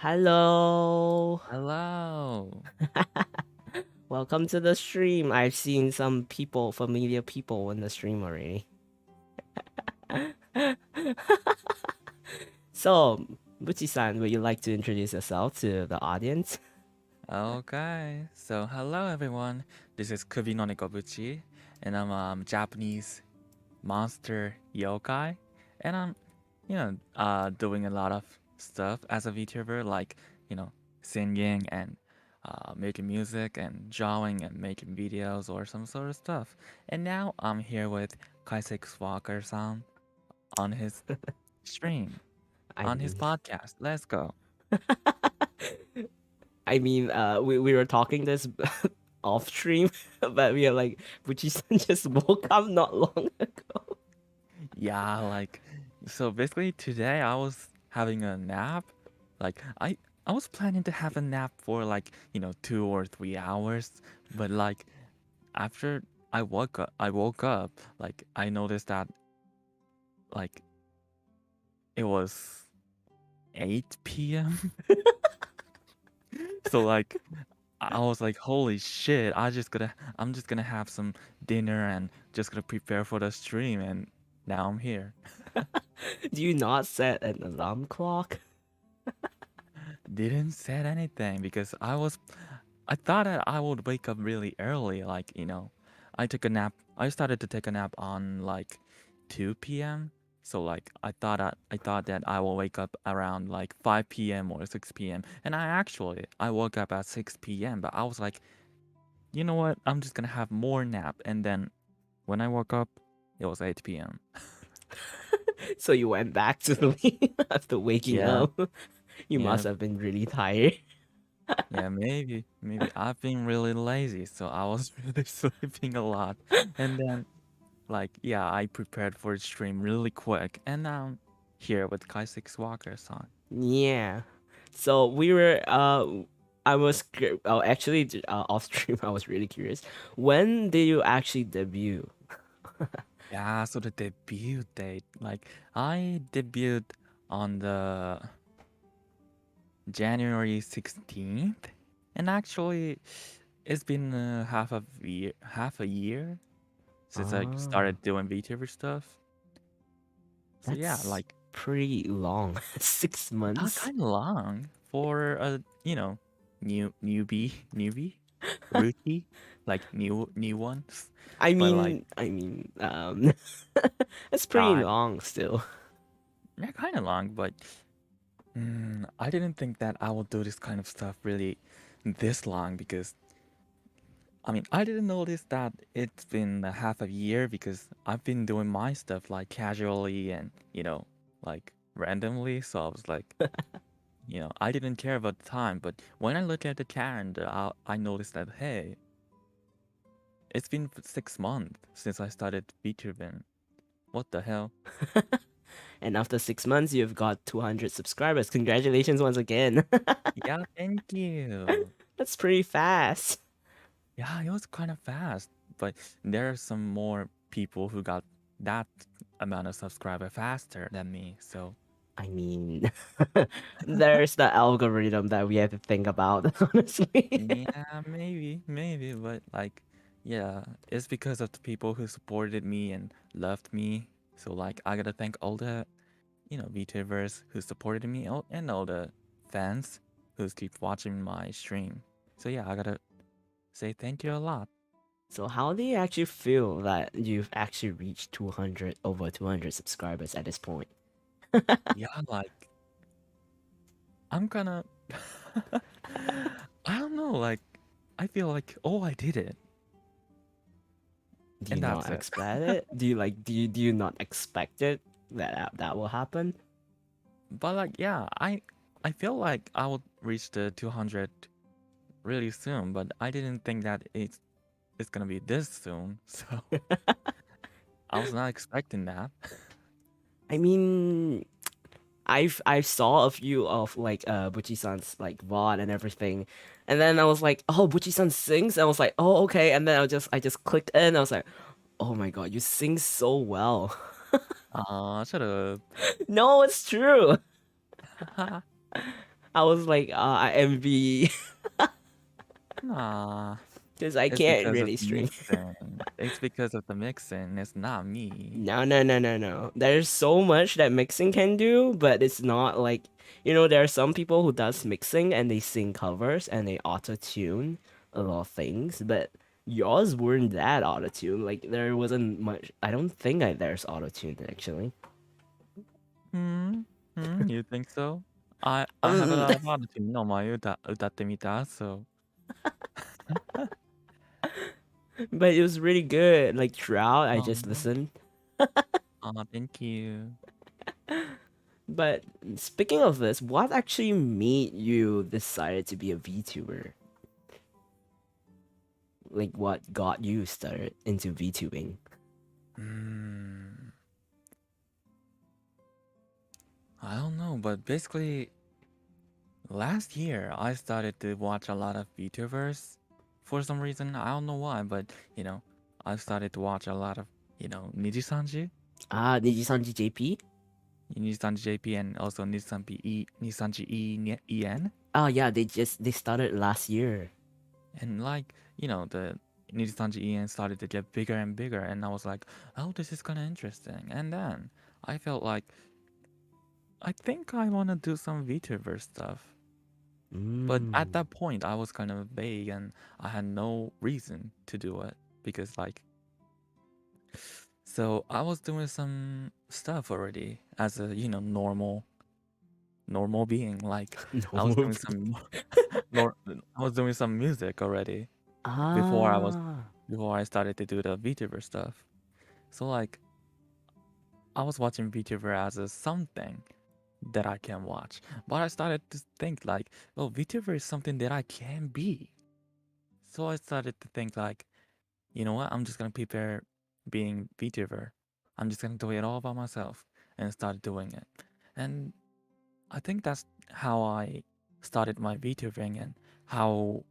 Hello. Hello. Welcome to the stream. I've seen some people, familiar people in the stream already. So, Buchi-san, would you like to introduce yourself to the audience? Okay. So hello everyone. This is KUBINONEKO BUCHI, and I'm Japanese monster yokai, and I'm doing a lot of stuff as a VTuber, like singing and making music and drawing and making videos or some sort of stuff. And now I'm here with Kaissics Walker-san on his stream, I on his mean, podcast. Let's go. we were talking this off stream, but we are like, Buchi-san just woke up not long ago. Yeah, like so basically today I was having a nap. Like I was planning to have a nap for like, 2 or 3 hours, but like after I woke up, like I noticed that like it was 8 p.m. So like I was like, "Holy shit, I'm just gonna have some dinner and just gonna prepare for the stream," and now I'm here. Do you not set an alarm clock? Didn't said anything because I thought that I would wake up really early, like, I took a nap. I started to take a nap on like 2 p.m. So like I thought that I will wake up around like 5 p.m. or 6 p.m. And I woke up at 6 p.m. But I was like, you know what? I'm just gonna have more nap. And then when I woke up, it was 8 p.m. So you went back to sleep after waking Yeah, up. You must yeah, have been really tired. yeah. Maybe I've been really lazy, so I was really sleeping a lot. And then like, yeah, I prepared for the stream really quick, and now I'm here with Kaissics Walker song. Yeah. So we were I was actually off stream I was really curious. When did you actually debut? Yeah, so the debut date, like, I debuted on the January 16th, and actually, it's been half a year since I Ah, started doing VTuber stuff. So yeah, that's like, pretty long. 6 months. kind of long for a, newbie, rookie, like new ones. But like, That's pretty God, long still. yeah, kind of long. But I didn't think that I would do this kind of stuff really this long because I mean I didn't notice that it's been a half a year because I've been doing my stuff like casually and like randomly. So I was like, I didn't care about the time. But when I look at the calendar, I noticed that hey, it's been 6 months since I started VTubing. What the hell? And after 6 months, you've got 200 subscribers. Congratulations once again. Yeah, thank you. That's pretty fast. Yeah, it was kind of fast, but there are some more people who got that amount of subscriber faster than me. So I mean, there's the algorithm that we have to think about, honestly. yeah, maybe, but like, yeah, it's because of the people who supported me and loved me. So like, I gotta thank all the VTubers who supported me and all the fans who keep watching my stream. So yeah, I gotta say thank you a lot. So how do you actually feel that you've actually reached over 200 subscribers at this point? Yeah, like I'm gonna I don't know, like I feel like oh I did it Do you and not that's it. expect it? Do you not expect it that will happen? But like yeah, I feel like I would reach the 200 really soon, but I didn't think that it's gonna be this soon. So I was not expecting that. I mean, I saw a few of like Buchi-san's like VOD and everything, and then I was like, oh, Buchi-san sings, and I was like, oh, okay, and then I just clicked in, I was like, oh my god, you sing so well. Shut up. No, it's true. I was like, I envy Nah, because I it's can't because of really the stream. mixing. It's because of the mixing. It's not me. No, no, no, no, no. There's so much that mixing can do, but it's not like, there are some people who does mixing and they sing covers and they auto tune a lot of things, but yours weren't that auto tune. Like there wasn't much. I don't think there's auto tune actually. Hmm? You think so? I have a Um, lot of autotune on my 歌ってみた, so but it was really good. Like throughout, I just um, listened. thank you. But speaking of this, what actually made you decided to be a VTuber? Like what got you started into VTubing? Hmm. I don't know, but basically last year I started to watch a lot of VTubers for some reason. I don't know why, but I started to watch a lot of, Nijisanji, Ah, Nijisanji JP? Nijisanji JP, and also Nijisanji Oh yeah, they started last year. and like, the Nijisanji En started to get bigger and bigger, and I was like, oh, this is kind of interesting. And then I felt like I think I want to do some VTuber stuff. But at Mm. that point, I was kind of vague and I had no reason to do it because, like, so I was doing some stuff already as a, normal being. Like, No I was doing movie. some, I was doing some music already before I was, Ah. before I started to do the VTuber stuff. So, like, I was watching VTuber as a something that I can watch. But I started to think, like, oh, VTuber is something that I can be. So I started to think, like, you know what? I'm just gonna prepare being VTuber. I'm just gonna do it all by myself and start doing it. And I think that's how I started my VTubing and how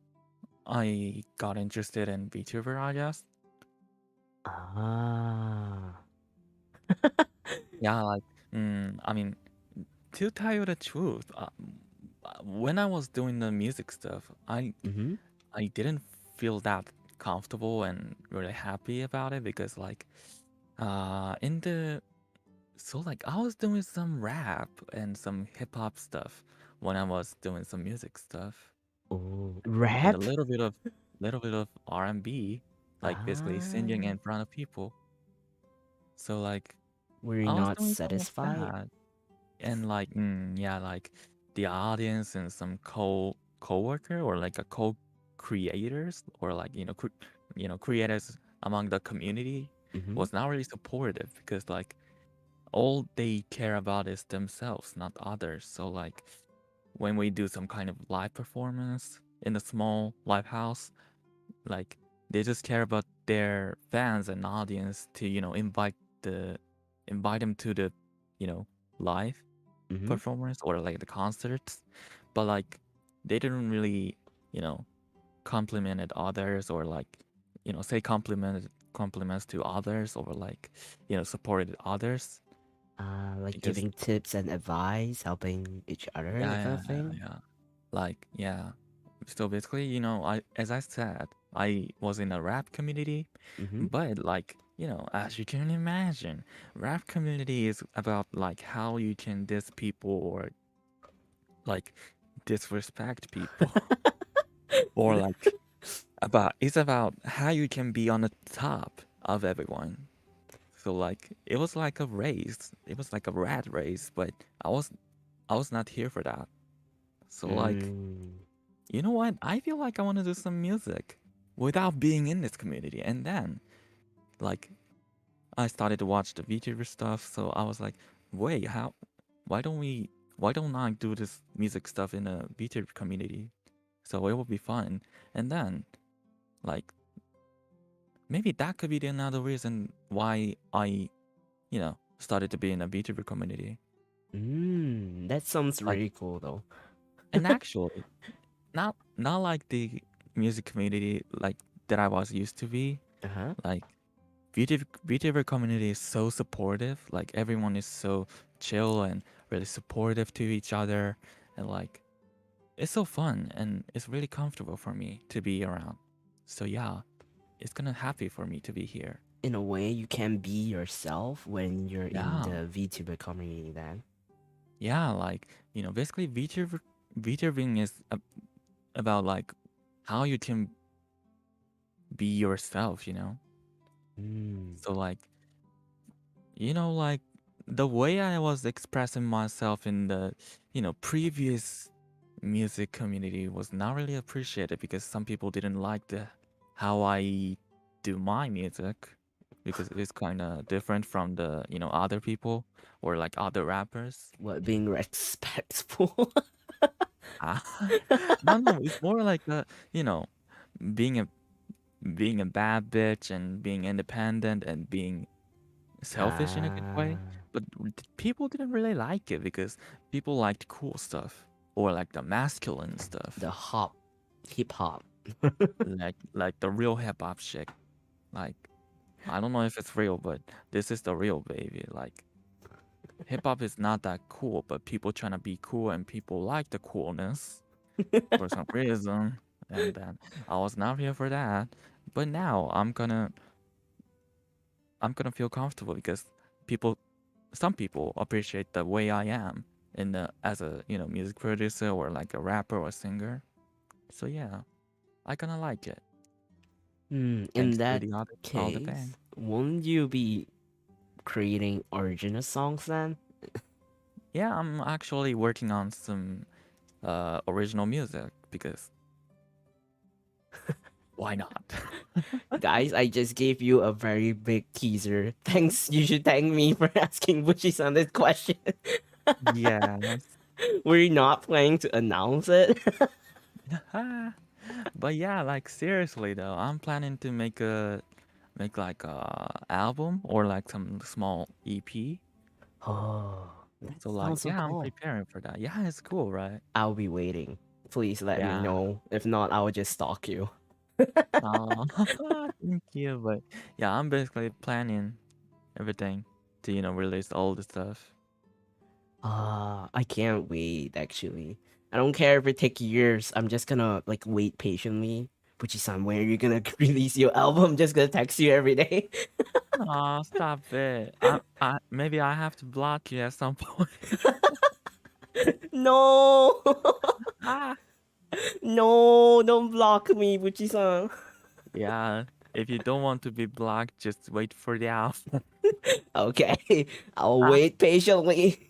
I got interested in VTuber, I guess. Ah. Yeah, like, I mean, to tell you the truth, when I was doing the music stuff, Mm-hmm. I didn't feel that comfortable and really happy about it because, like, in the so like I was doing some rap and some hip hop stuff when I was doing some music stuff Oh, and a rap? little bit of R&B, like basically singing Ah. in front of people. So like Were you I was not doing some of satisfied? that and like yeah, like the audience and some co-worker or like a co-creators or like creators among the community Mm-hmm. was not really supportive because like all they care about is themselves, not others. So like when we do some kind of live performance in a small live house, like they just care about their fans and audience to, the invite them to the, you know, live Mm-hmm. performance or like the concerts. But like they didn't really, you know, complimented others or like, say compliments to others or like, supported others Like because giving tips and advice, helping each other, yeah, that kind yeah, of yeah, thing. yeah. Like, yeah. So basically, as I said, I was in a rap community, Mm-hmm. but like, as you can imagine, rap community is about like how you can diss people or like disrespect people or like it's about how you can be on the top of everyone. So like it was like a race. It was like a rat race, but I was not here for that. So like Mm. you know what? I feel like I want to do some music without being in this community. And then, like, I started to watch the VTuber stuff. So I was like, wait, why don't we, why don't I do this music stuff in a VTuber community? So it will be fun. And then, like, maybe that could be the another reason why I, started to be in a VTuber community. That sounds Like, really cool though. and actually, not like the music community like that I was used to be. Uh-huh. Like VTuber community is so supportive. Like everyone is so chill and really supportive to each other, and like it's so fun and it's really comfortable for me to be around. So yeah, it's kind of happy for me to be here. In a way, you can be yourself when you're in Yeah, the VTuber community. Then. yeah, like basically VTubing is about like how you can be yourself. Mm. So like like the way I was expressing myself in the previous music community was not really appreciated because some people didn't like the how I do my music because it is kind of different from the other people or like other rappers. What being respectful? Ah, no, no, it's more like being a being a bad bitch and being independent and being selfish in a good way. Ah, But people didn't really like it because people liked cool stuff or like the masculine the stuff, hip hop. like the real hip hop shit. Like I don't know if it's real, but this is the real baby. Like hip hop is not that cool, but people trying to be cool and people like the coolness for some reason. And then I was not here for that. But now I'm gonna feel comfortable because people some people appreciate the way I am in the as a music producer or like a rapper or singer. So yeah, I kind of like it. In Thanks to that the other all the case, band. won't you be creating original songs then? Yeah, I'm actually working on some original music because why not? Guys, I just gave you a very big teaser. Thanks. You should thank me for asking Bushi-san this question. Yes. We're not planning to announce it. But yeah, like seriously though, I'm planning to make like a album or like some small EP. Oh, that So like sounds so yeah, I'm cool. preparing for that. Yeah, it's cool, right? I'll be waiting. Please let me Yeah. know. If not, I will just stalk you. Oh, thank you. But yeah, I'm basically planning everything to release all the stuff. I can't wait actually. I don't care if it takes years. I'm just gonna like wait patiently. Buchi-san, when are you gonna release your album? I'm just gonna text you every day. Oh, stop it. I maybe I have to block you at some point. No, Ah. no, don't block me, Buchi-san. Yeah, if you don't want to be blocked, just wait for the album. Okay, I'll Ah. wait patiently.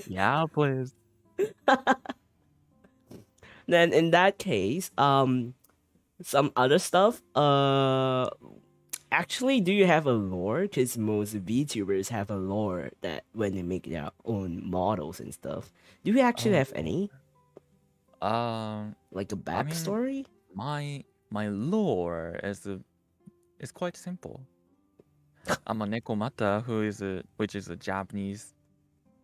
Yeah, please. Then in that case, some other stuff. Actually, do you have a lore? Because most VTubers have a lore that when they make their own models and stuff. Do you actually Oh, have any? um, Like a I mean, backstory? my lore is quite simple. I'm a nekomata which is a Japanese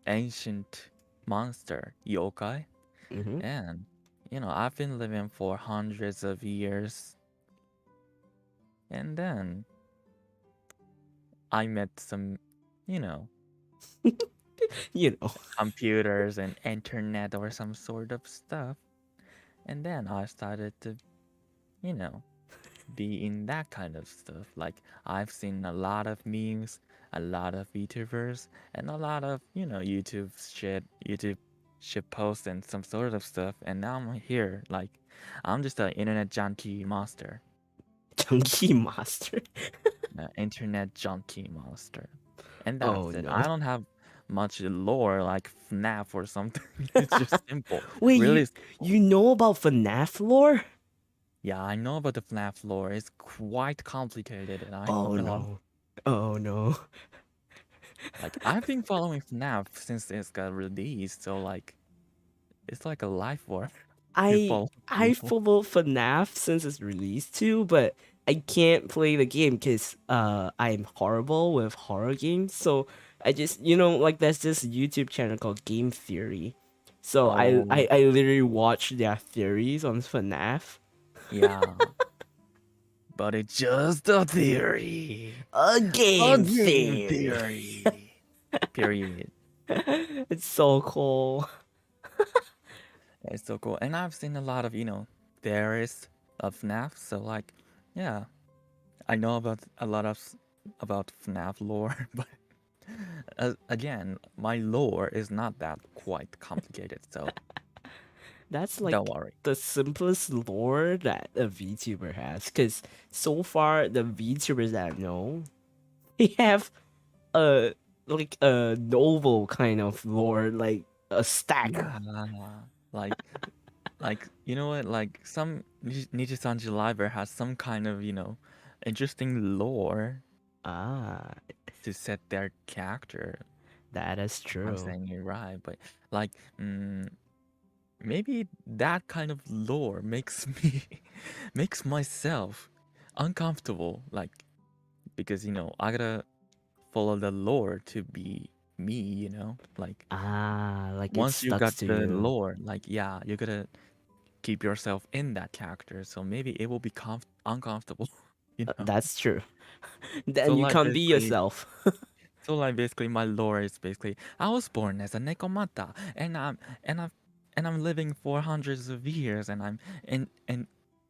ancient monster yokai, Mm-hmm. and I've been living for hundreds of years, and then I met some you know You know. computers and internet or some sort of stuff, and then I started to you know be in that kind of stuff. Like I've seen a lot of memes, a lot of VTubers, and a lot of YouTube shit posts and some sort of stuff. And now I'm here, like I'm just an internet junkie monster, Chunky Master. internet junkie monster, and Oh that's it. I no. don't have much lore like FNAF or something. It's just simple, Wait, really you simple. know about FNAF lore? Yeah, I know about the FNAF lore. It's quite complicated, and I Oh know a lot. no. Oh no. Like I've been following FNAF since it's got released, so like it's like a life work to I follow I people. follow FNAF since it's released too, but I can't play the game because I'm horrible with horror games. So I just like there's this YouTube channel called Game Theory. So I Oh I, I literally watch their theories on FNAF. yeah, but it's just a theory. A A game game theory. theory. Period. It's so cool. It's so cool. And I've seen a lot of, theorists of FNAF. So like, yeah, I know about a lot of about FNAF lore, but again, my lore is not that quite complicated. So That's don't like worry. the simplest lore that a VTuber has. Because so far, the VTubers that I know, they have a like a novel kind of lore, like a stack. Yeah, like you know what? Like some Nijisanji Library has some kind of interesting lore Ah, to set their character. that is If I'm true. saying it right, but like maybe that kind of lore makes me makes myself uncomfortable. Like because I gotta follow the lore to be me. Like Ah, like it once you stuck got to the you. lore, like yeah, you gotta keep yourself in that character. So maybe it will be uncomfortable, you know. That's true. So Then you like can't be basically, yourself. my lore is basically I was born as a nekomata, and I'm and I'm living for hundreds of years, and and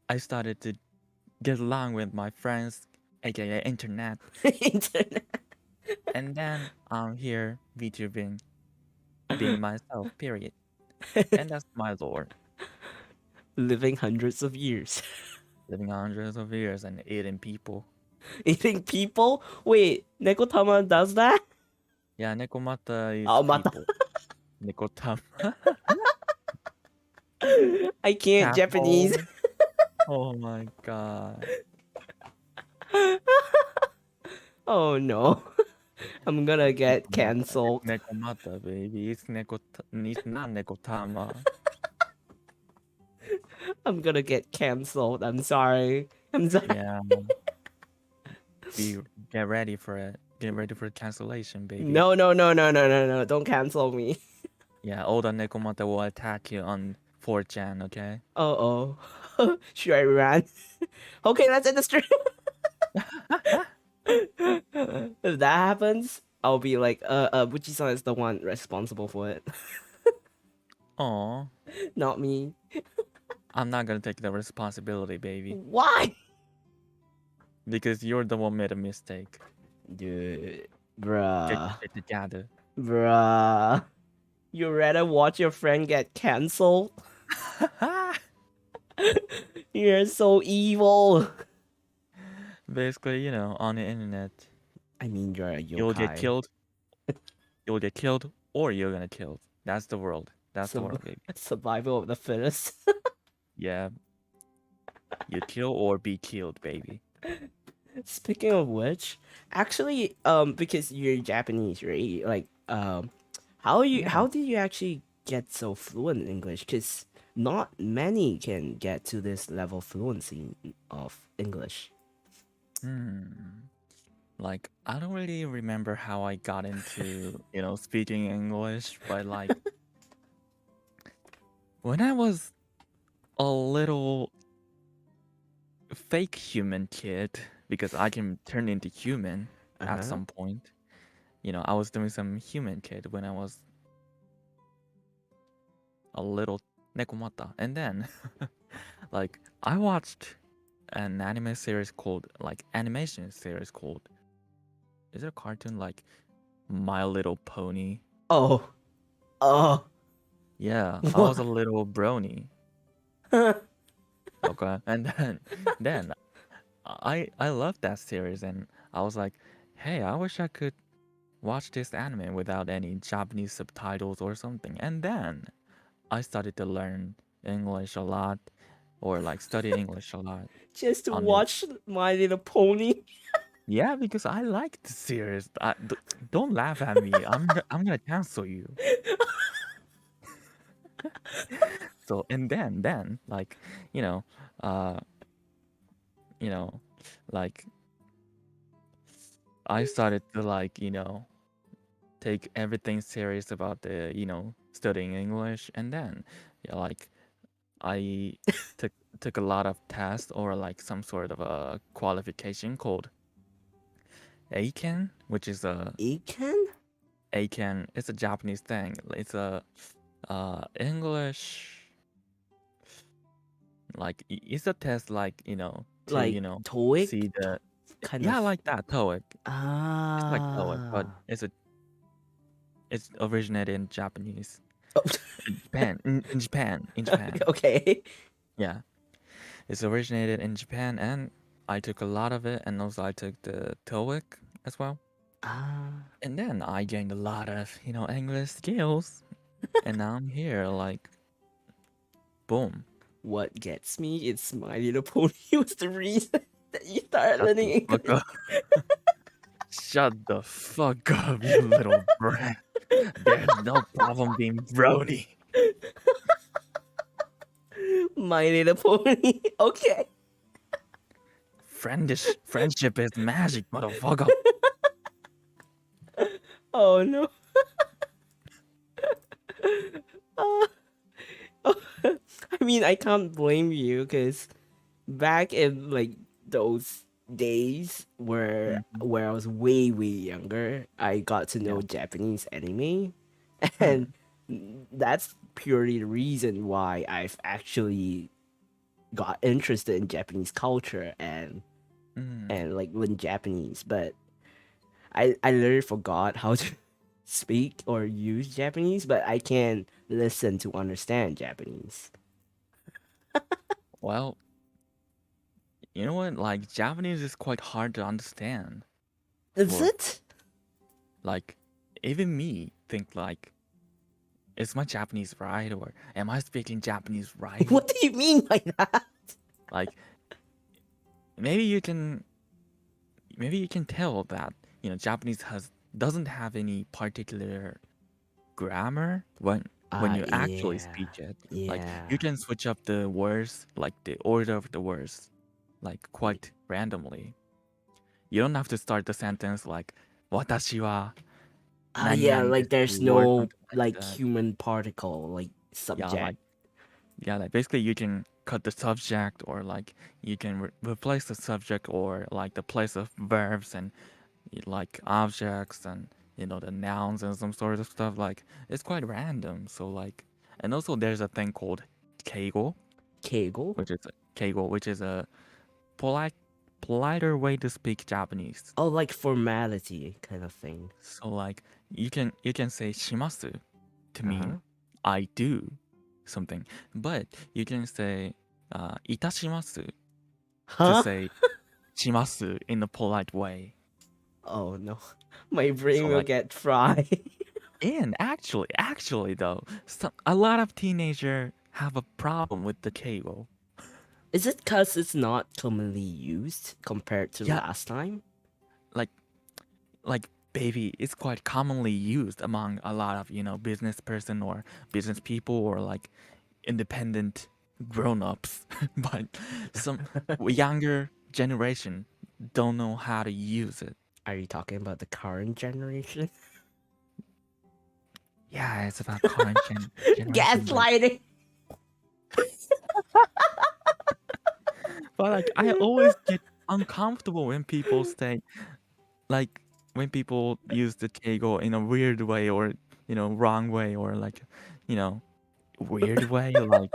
I started to get along with my friends, aka internet, Internet. and then I'm here VTubing, being myself. Period. And that's my lore. Living hundreds of years. Living hundreds of years and eating people. Eating people? Wait, Nekotama does that? Yeah, nekomata is Oh, mata. people. Nekotam. I can't Japanese. Tadpole. Oh my god. Oh no. I'm gonna get Nekomata. It's cancelled. nekomata, baby. It's not nekotama. I'm gonna get cancelled. I'm sorry. I'm sorry. Yeah, be get ready for it. Get ready for cancellation, baby. No, no, no, no, no, no, no. Don't cancel me. Yeah, all the nekomata will attack you on 4chan, okay? Oh, oh. Should I run? Okay, let's end the stream. If that happens, I'll be like, Buchi-san is the one responsible for it, Aw, not me. I'm not gonna take the responsibility, baby. Why? Because you're the one made a mistake. Dude, Get bruh, your shit together. bruh. You rather watch your friend get cancelled? You're so evil. Basically, on the internet, I mean, you're a you'll get yokai. killed, or you're gonna killed. That's the world. That's the world, baby. Survival of the fittest. Yeah, you kill or be killed, baby. Speaking of which, actually, because you're Japanese, right? Like, Yeah. how did you actually get so fluent in English? Because not many can get to this level of fluency of English. Hmm. Like, I don't really remember how I got into, speaking English, but like, when I was a little fake human kid, because I can turn into human at Uh-huh. some point. I was doing some human kid when I was a little nekomata. And then, like, I watched an anime series called, like, animation series called, is it a cartoon like My Little Pony? Oh, oh, Yeah, I was what? a little brony. Okay, and then I loved that series, and I was like, hey, I wish I could watch this anime without any Japanese subtitles or something. And then I started to learn English a lot, or like study English a lot Just to on it. watch My Little Pony? Yeah, because I like the series. Don't laugh at me. I'm gonna cancel you. So and then like you know, uh, you know, like I started to like take everything serious about the studying English, and then like I took took a lot of tests or like some sort of a qualification called Aiken, which is a Aiken? Aiken. It's a Japanese thing. It's a English. like it's a test, like to Like TOEIC see the kind yeah, of. like that TOEIC. It's like TOEIC, but Ah. it's originated in Japanese. Oh. In Japan. Okay. Yeah, it's originated in Japan, and I took a lot of it, and also I took the TOEIC as well. Ah. And then I gained a lot of English skills, and now I'm here, like, boom. What gets me is My Little Pony was the reason that you started Shut learning the fuck English. up. Shut the fuck up, you little brat. There's no problem being brony. My Little Pony. Okay. Friendship is magic, motherfucker. Oh no. Uh, I mean, I can't blame you because back in like those days Mhm. where I was way younger, I got to know Yeah. Japanese anime, and Hmm. that's purely the reason why I've actually got interested in Japanese culture Mm. and like learn Japanese. But I literally forgot how to speak or use Japanese, but I can listen to understand Japanese. Well, you know what? Like, Japanese is quite hard to understand. Is For, it? like, even me think, like, is my Japanese right? Or am I speaking Japanese right? What do you mean by that? Like, maybe you can tell that Japanese doesn't have any particular grammar when you actually Yeah. speak it. Like, you Yeah. can switch up the words, like the order of the words, like quite randomly. You don't have to start the sentence like "watashi wa nani Yeah, nani like there's desu" or no something like like that. human particle, like Yeah, subject. like basically you can cut the subject, or like you can replace the subject, or like the place of verbs and like objects, and the nouns and some sort of stuff. Like, it's quite random. So like, and also there's a thing called keigo, Kegel? which is a polite politer way to speak Japanese. Oh, like formality kind of thing. So like, you can say shimasu to Uh-huh. mean I do something, but you can say itashimasu to Huh? say shimasu in a polite way. Oh no. My So brain will like, get fried. and actually though, a lot of teenagers have a problem with the cable. Is it because it's not commonly used compared to Yeah, last time? like baby, it's quite commonly used among a lot of business person or business people, or like independent grown-ups, but some younger generation don't know how to use it. Are you talking about the current generation? Yeah, it's about current generation, Gaslighting! but like, I always get uncomfortable when people say, like, when people use the keigo in a weird way, or wrong way, or like you know weird way. Like,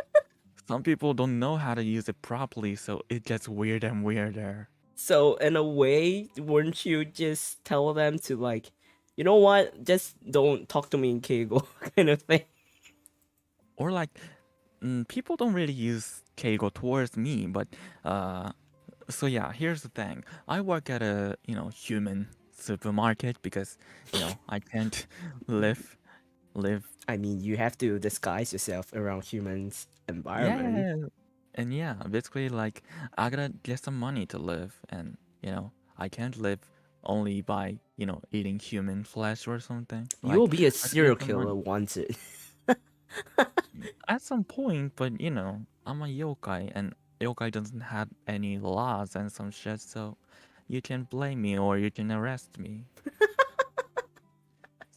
some people don't know how to use it properly, so it gets weirder and weirder. So in a way, wouldn't you just tell them to like, you know what? Just don't talk to me in Kegel kind of thing. Or like, people don't really use keigo towards me, but so yeah, here's the thing. I work at a human supermarket, because I can't live live I mean, you have to disguise yourself around humans' yeah, environment. and yeah, basically, like, I gotta get some money to live, and I can't live only by eating human flesh or something. You will Like, be a I gotta get serial some killer money once it. at some point, but I'm a yokai, and yokai doesn't have any laws and some shit, so you can blame me or you can arrest me.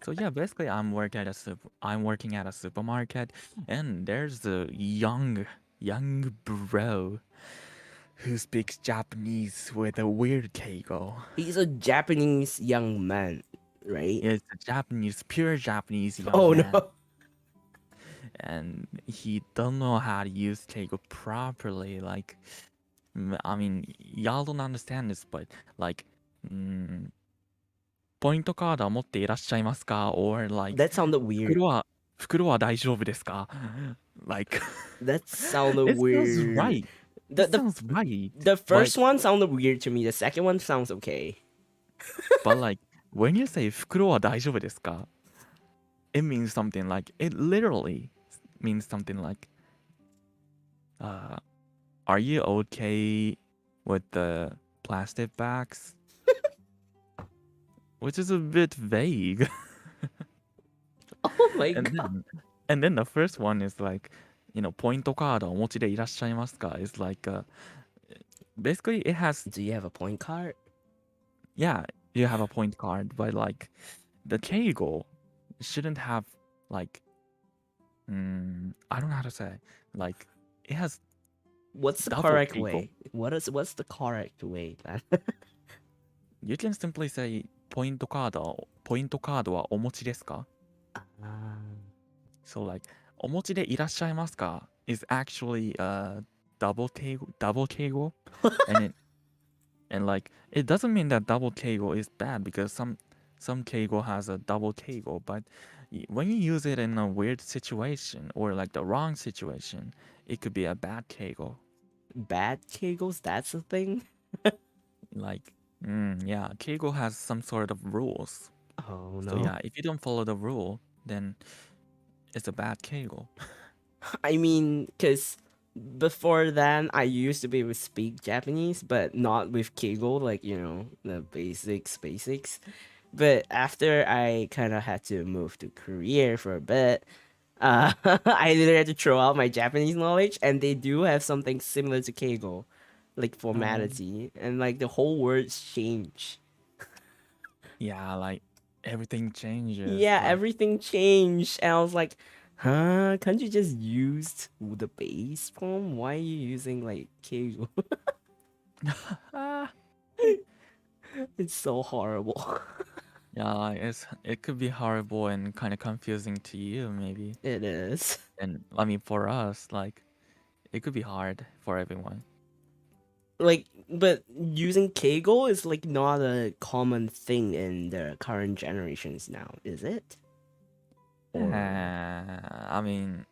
So yeah, basically, I'm working at a supermarket, and there's a young bro who speaks Japanese with a weird keigo. He's a Japanese young man, right? It's a Japanese, pure Japanese young Oh man, no. and he don't know how to use Keigo properly. Like, I mean, y'all don't understand this, but like, ポイントカードは持っていらっしゃいますか? Or like, That sounded weird. 袋は大丈夫ですか? Like, That sounded it sounds weird. right. The It the sounds right. the But first one sounded weird to me. The second one sounds okay. like, when you say 袋は大丈夫ですか? It means something like, it literally means something like, are you okay with the plastic bags? Which is a bit vague. Oh my And god. then the first one is like, ポイントカードお持ちでいらっしゃいますか? Is like, basically it has, Do you have a point card? yeah, you have a point card, but like, the Keigo shouldn't have like, I don't know how to say, like, it has What's the double correct Keigo. way? What's the correct way, man? You can simply say, ポイントカードはお持ちですか? So like, お持ちでいらっしゃいますか is actually double keigo, and like, it doesn't mean that double keigo is bad, because some keigo has a double keigo, but when you use it in a weird situation or like the wrong situation, it could be a bad keigo. Bad Kegels, that's the thing? Like, yeah, keigo has some sort of rules. Oh So no. yeah, if you don't follow the rule, then it's a bad keigo. I mean, because before then, I used to be able to speak Japanese, but not with Kegel, like, the basics. But after I kind of had to move to Korea for a bit, I literally had to throw out my Japanese knowledge, and they do have something similar to Kegel, like formality, and like the whole words change. Yeah, like everything changes. Yeah, Like, everything changed, and I was like, huh? Can't you just use the base form? Why are you using like Kegel? It's so horrible. yeah, like it could be horrible and kind of confusing to you, maybe. It is. And I mean, for us, like, it could be hard for everyone. Like, but using Kegel is like not a common thing in the current generations now, is it? Or I mean,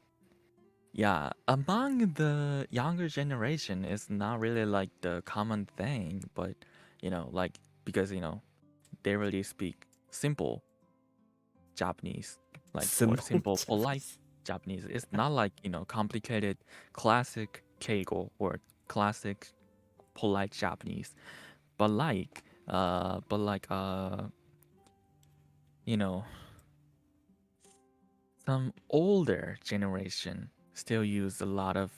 yeah, among the younger generation, it's not really like the common thing, but like, because they really speak simple Japanese, like, or simple simple polite Japanese. Japanese. It's not like complicated classic Keigo or classic polite Japanese, but like you know some older generation still use a lot of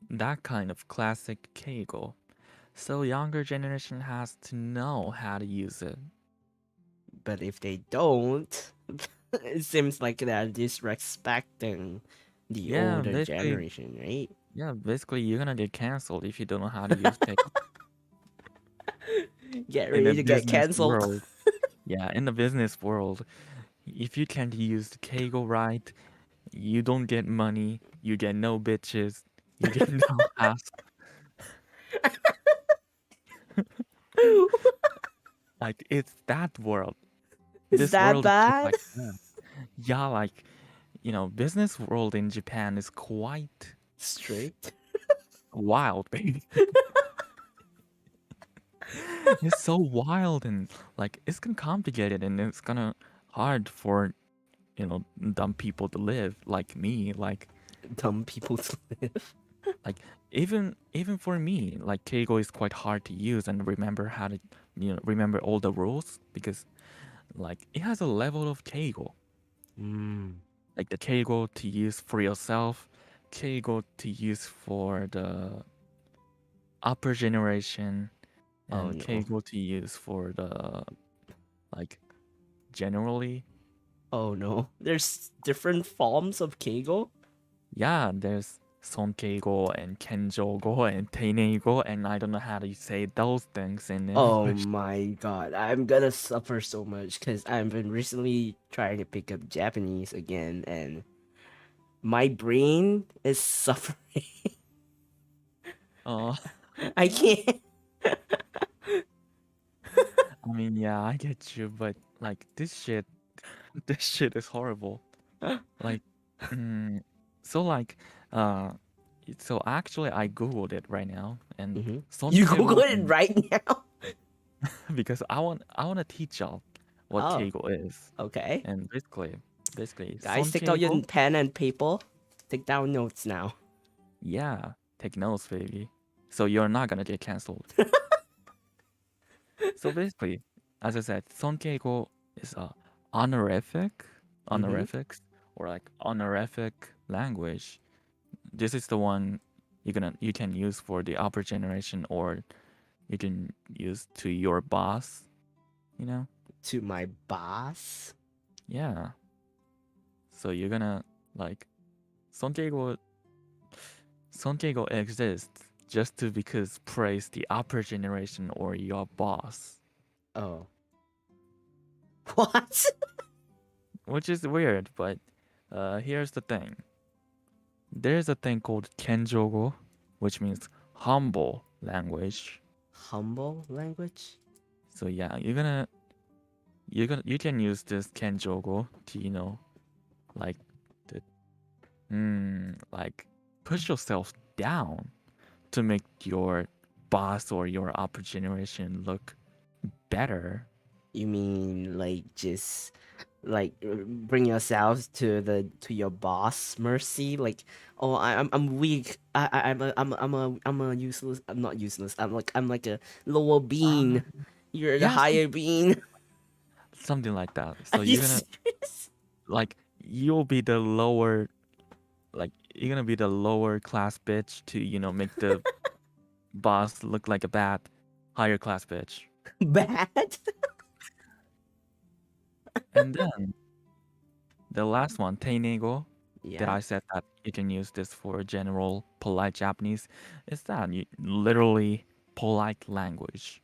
that kind of classic Keigo. So younger generation has to know how to use it. But if they don't, it seems like they're disrespecting the Yeah, older basically, generation, right? you're gonna get canceled if you don't know how to use Keigo Get in the ready to get business canceled. world. Yeah, in the business world, if you can't use the Keigo right, you don't get money, you get no bitches, you get no ass. Like, it's that world. Is This that world is just bad? like that. Yeah, like, business world in Japan is quite Strict. wild, baby. It's so wild, and like, it's gonna complicated, and it's gonna hard for dumb people to live like me. Dumb people to live. Like, even for me, like, Keigo is quite hard to use and remember how to remember all the rules, because like, it has a level of Keigo. Like, the Keigo to use for yourself, Keigo to use for the upper generation, Oh and no. Keigo to use for the, like, generally. Oh no. There's different forms of Kegel? Yeah, there's Son Keigo and Kenjo-go and Teinei-go, and I don't know how to say those things in Oh English. my god. I'm gonna suffer so much because I've been recently trying to pick up Japanese again, and My brain is suffering. Oh, I can't. I mean, yeah, I get you, but like this shit, this shit is horrible. Like, mm, so like, uh, so actually, I googled it right now, and Hmm. You Google Sonkeigo it right now. because I want to teach y'all what Oh, Keigo is, okay. and basically, Guys, take out your Sonkeigo, pen and paper. Take down notes now. yeah, take notes, baby. So you're not gonna get canceled. So basically, as I said, Sonkeigo is a honorific, Mm-hmm. honorifics, or like honorific language. This is the one you can use for the upper generation, or you can use to your boss. You know, To my boss. yeah. So you're gonna like Sonkeigo. Sonkeigo exists just to because praise the upper generation or your boss, Oh. What? which is weird. But here's the thing. There's a thing called Kenjogo, which means humble language. Humble language? So yeah, you can use this Kenjogo to like to like push yourself down to make your boss or your upper generation look better. You mean like just like bring yourself to your boss mercy? Like, oh, I'm weak. I'm a useless. I'm not useless. I'm like a lower being. Um, You're the yeah, higher being. something like that. Are So you you're gonna serious? like you'll be the lower like you're gonna be the lower class bitch to make the boss look like a bad higher class bitch. Bad? And then the last one, Teinego, that Yeah. I said that you can use this for general polite Japanese, is that literally polite language.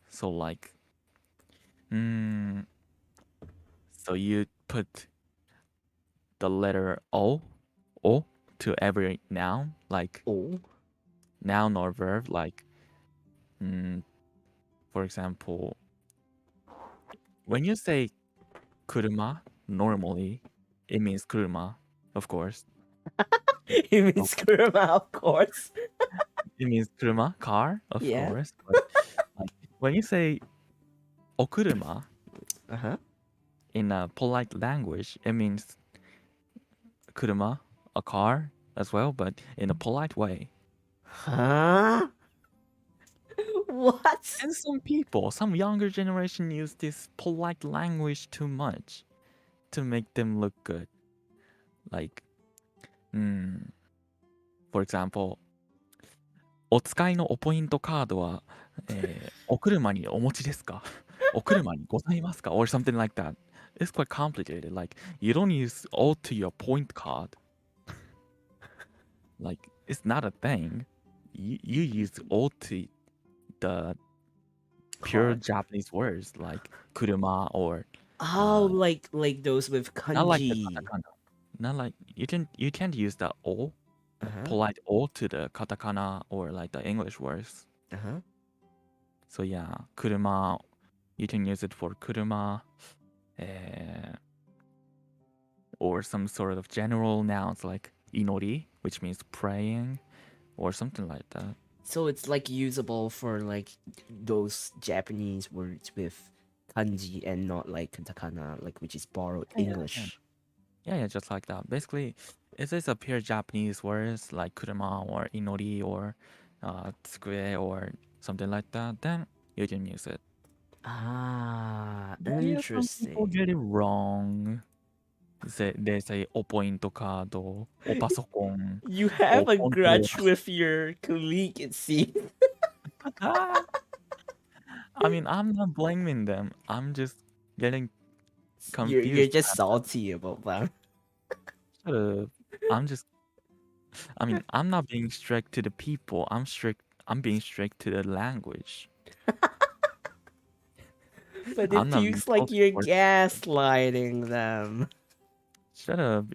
So like, mm, so you put the letter O to every noun, like Oh. noun or verb, like, mm, for example, when you say kuruma, normally it means kuruma, of course. You mean So Skurma, of course. it means kuruma, car, of Yeah. course. But like when you say okuruma Uh huh. in a polite language, it means kuruma, a car as well, but in a polite way. Huh? What? And some people, some younger generation use this polite language too much to make them look good. Like, mm, for example, お使いのおポイントカードは、お車にお持ちですかお車にございますか or something like that. It's quite complicated. Like, you don't use all to your point card. Like, it's not a thing. You use all to the pure Card? Japanese words like kuruma or Oh, like those with not like the kanji. katakana. Not like you can't use the o, Uh huh. polite o to the katakana or like the English words. Uh huh. So yeah, kuruma, you can use it for kuruma, uh, or some sort of general nouns like inori, which means praying, or something like that. So it's like usable for like those Japanese words with kanji and not like katakana, like which is borrowed Yeah. English. Yeah, just like that. Basically, if it's a pure Japanese words like kuruma or inori or tsukue or something like that, then you can use it. Ah, But yeah, some people interesting. get it wrong. They say o pointo card, o pasokon, You o have a ponto. grudge with your colleague, it seems. I mean, I'm not blaming them. I'm just getting You're confused just at salty about that. shut up. I'm just I mean, I'm not being strict to the people. I'm being strict to the language. But I'm it not being feels like salty you're for gaslighting them. shut up.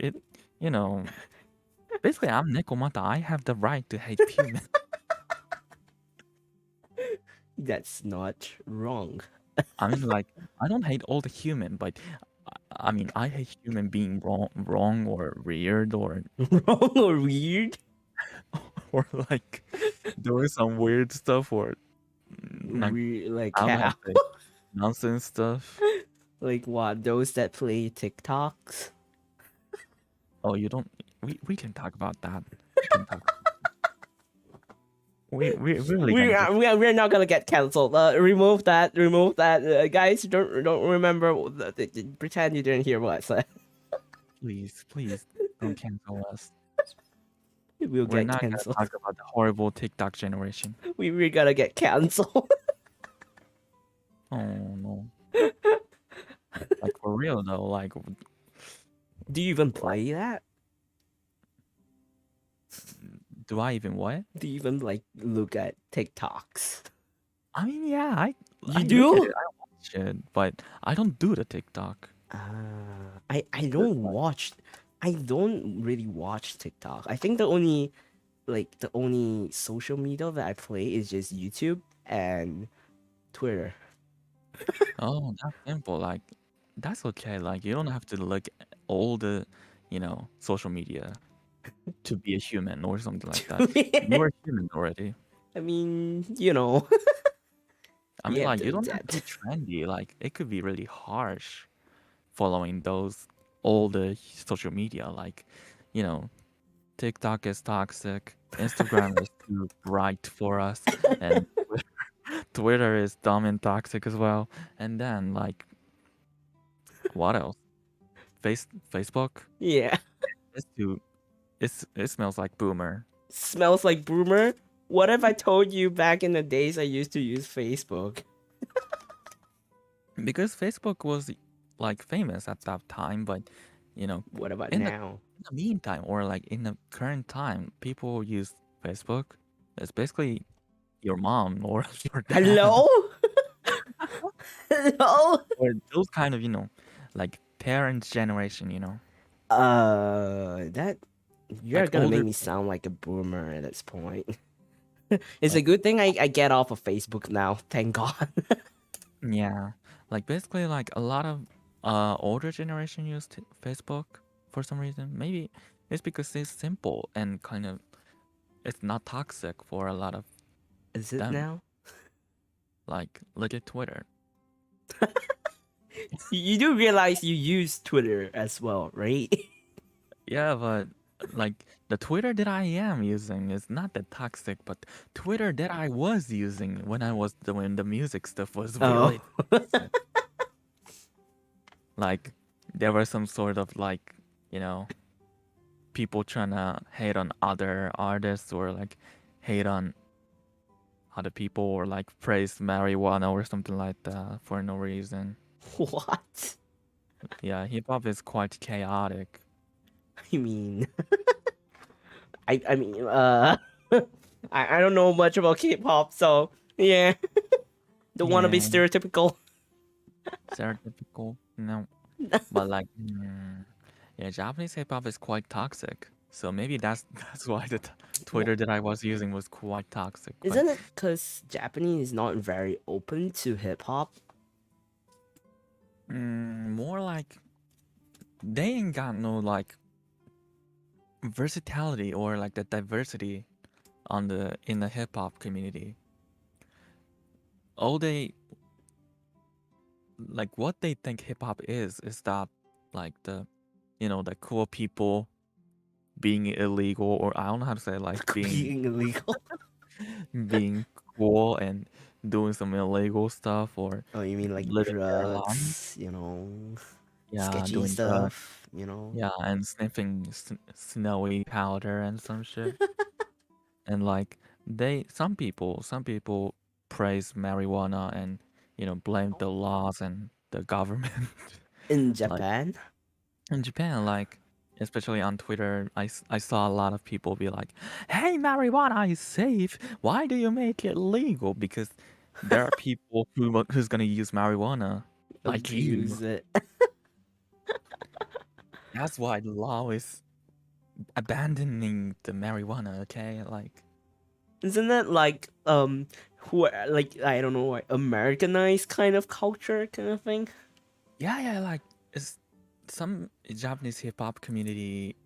You know, Basically, I'm Nekomata. I have the right to hate humans. That's not wrong. I mean, like, I don't hate all the human, but I mean, I hate human being wrong or weird or Wrong or weird? or like doing some weird stuff or like Like I don't know how how? to say nonsense stuff. Like what? Those that play TikToks? Oh, you don't. We can talk about that. We can talk. We really gonna get. We're not gonna get cancelled. Remove that. Remove that. Guys, don't remember. Pretend you didn't hear what I said. Please don't cancel us. We'll We're get not gonna cancelled. talk about the horrible TikTok generation. We're gonna get cancelled. Oh no. Like for real though, like Do you even play that? do I even what? Do you even like look at TikToks? I mean, yeah, You I look at do? it, I watch it, but I don't do the TikTok. I don't watch. I don't really watch TikTok. I think the only social media that I play is just YouTube and Twitter. Oh, that's simple. Like that's okay. Like you don't have to look at all the, social media to be a human or something like that. You're a human already. I mean, you know, I you mean, have like to you don't have to be adapt. trendy. Like it could be really harsh following those all the social media. Like, you know, TikTok is toxic. Instagram is too bright for us, and Twitter is dumb and toxic as well. And then like, what else? Facebook. Yeah, It's too. It smells like boomer. smells like boomer. What if I told you back in the days I used to use Facebook? Because Facebook was like famous at that time, but you know, What about in the now? meantime or like in the current time, people use Facebook. It's basically your mom or your dad Hello? Hello? or those kind of like parents' generation. That you're Like gonna make older. me sound like a boomer at this point. It's a good thing I get off of Facebook now. Thank God. Yeah, like basically like a lot of older generation use Facebook for some reason. Maybe it's because it's simple and kind of it's not toxic for a lot of Is it them. now? Like look at Twitter. You do realize you use Twitter as well, right? Yeah, but like the Twitter that I am using is not that toxic, but Twitter that I was using when I was doing the music stuff was Oh. really toxic. Like there was some sort of like, you know, people trying to hate on other artists or like hate on other people or like praise marijuana or something like that for no reason. What? Yeah, hip hop is quite chaotic. I mean, I mean, I don't know much about K-pop, so yeah, don't want to be Yeah, stereotypical. stereotypical. No. But like, yeah, Japanese hip hop is quite toxic. So maybe that's that's why the Well, Twitter that I was using was quite toxic. But isn't it because Japanese is not very open to hip hop? more like they ain't got no like versatility or like the diversity in the hip hop community. All they like what they think hip hop is that like the cool people being illegal or I don't know how to say it, like being Being illegal. being cool and doing some illegal stuff or Oh, you mean like living their life. drugs? You know, Yeah, sketchy doing drugs. stuff. You know. Yeah, and sniffing snowy powder and some shit. And like some people praise marijuana and blame the laws and the government. In Like Japan. in Japan, like especially on Twitter, I saw a lot of people be like, "Hey, marijuana is safe. Why do you make it legal?" Because there are people who's gonna use marijuana, like you. Abuse it. That's why the law is abandoning the marijuana, okay? Like, Isn't that like who like I don't know, like Americanized kind of culture kind of thing? yeah, like it's some Japanese hip hop community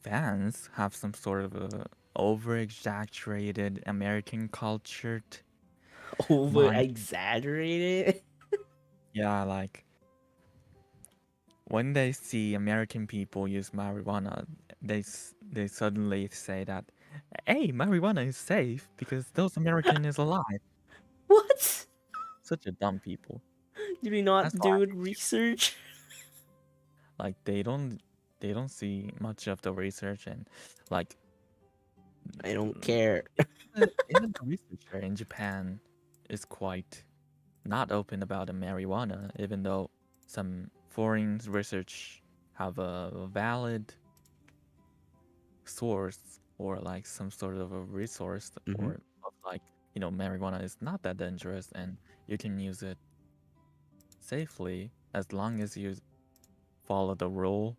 fans have some sort of a over exaggerated American culture Over mind. exaggerated. Yeah, like when they see American people use marijuana, they suddenly say that, "Hey, marijuana is safe because those American is alive." What? Such a dumb people. Did we That's not why I do hate you. research? Like they don't see much of the research and like I don't mm, care. even the researcher in Japan is quite not open about the marijuana, even though some foreign research have a valid source or like some sort of a resource Hmm. or of like marijuana is not that dangerous and you can use it safely as long as you follow the rule,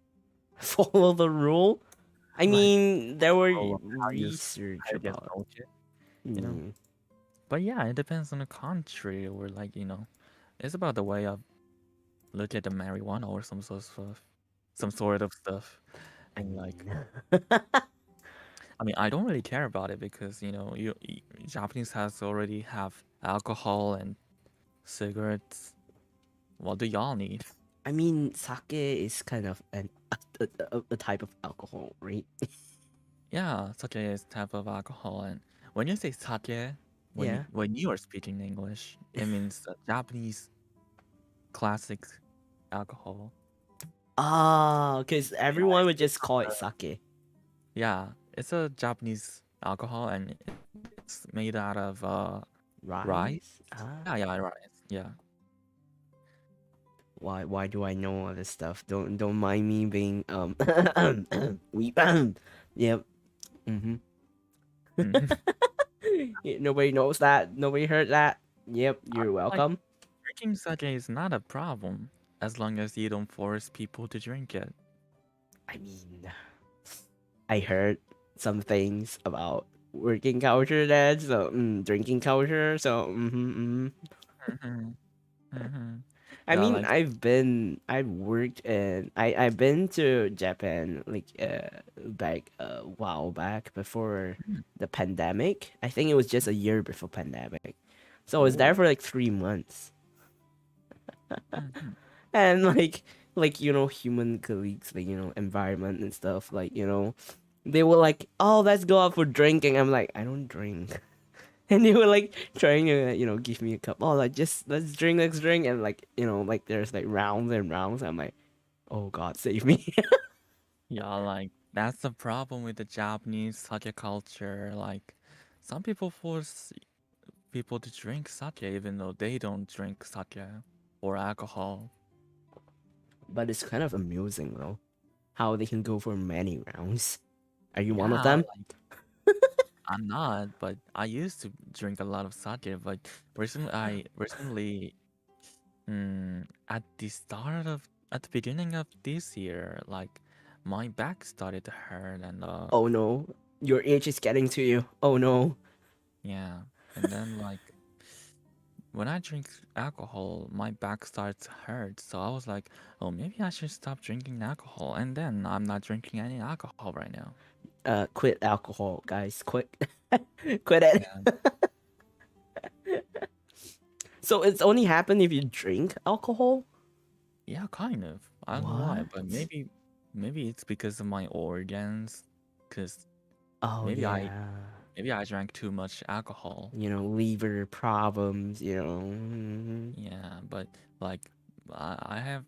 Follow the rule. I like mean, there the were rule of research how you about. smoke it, you know. Mm, But yeah, it depends on the country or like it's about the way of look at the marijuana or some sort of stuff. I And like, mean, I mean, I don't really care about it because Japanese has already have alcohol and cigarettes. What do y'all need? I mean, sake is kind of a type of alcohol, right? Yeah, sake is type of alcohol, and when you say sake, Yeah. when you are speaking English, it means Japanese classic alcohol. Ah, because Yeah, everyone would it's just from call it sake. yeah, it's a Japanese alcohol, and it's made out of rice. Rice? Ah. Yeah, rice. Yeah. Why do I know all this stuff? Don't mind me being we yep. Mm-hmm. Mhm. Nobody knows that. Nobody heard that. Yep, I you're mean, like welcome. drinking sake is not a problem as long as you don't force people to drink it. I mean, I heard some things about working culture there, so drinking culture. So Hmm. Hmm. I Yeah, mean, like I've worked and I've been to Japan like back a while back before mm, the pandemic. I think it was just a year before pandemic. So I was there oh. for like 3 months, Hmm. and like human colleagues, like environment and stuff, like they were like, oh, let's go out for drinking. I'm like, I don't drink. And they were like trying to give me a cup. Oh, like, just let's drink, and like like there's like rounds and rounds. I'm like, oh God, save me. Yeah, like that's the problem with the Japanese sake culture. Like some people force people to drink sake even though they don't drink sake or alcohol. But it's kind of amusing though, how they can go for many rounds. Are you one of Yeah, them? I'm not, but I used to drink a lot of sake, but recently, at the beginning of this year, like my back started to hurt and Oh no, your age is getting to you. Oh no. yeah, and then like when I drink alcohol, my back starts to hurt. So I was like, oh, maybe I should stop drinking alcohol. And then I'm not drinking any alcohol right now. Quit alcohol, guys. Quit, quit it. Yeah, So it's only happened if you drink alcohol. yeah, kind of. I don't know why, but What? maybe it's because of my organs, because Oh maybe I yeah. maybe I drank too much alcohol. Liver problems. Yeah, but like I have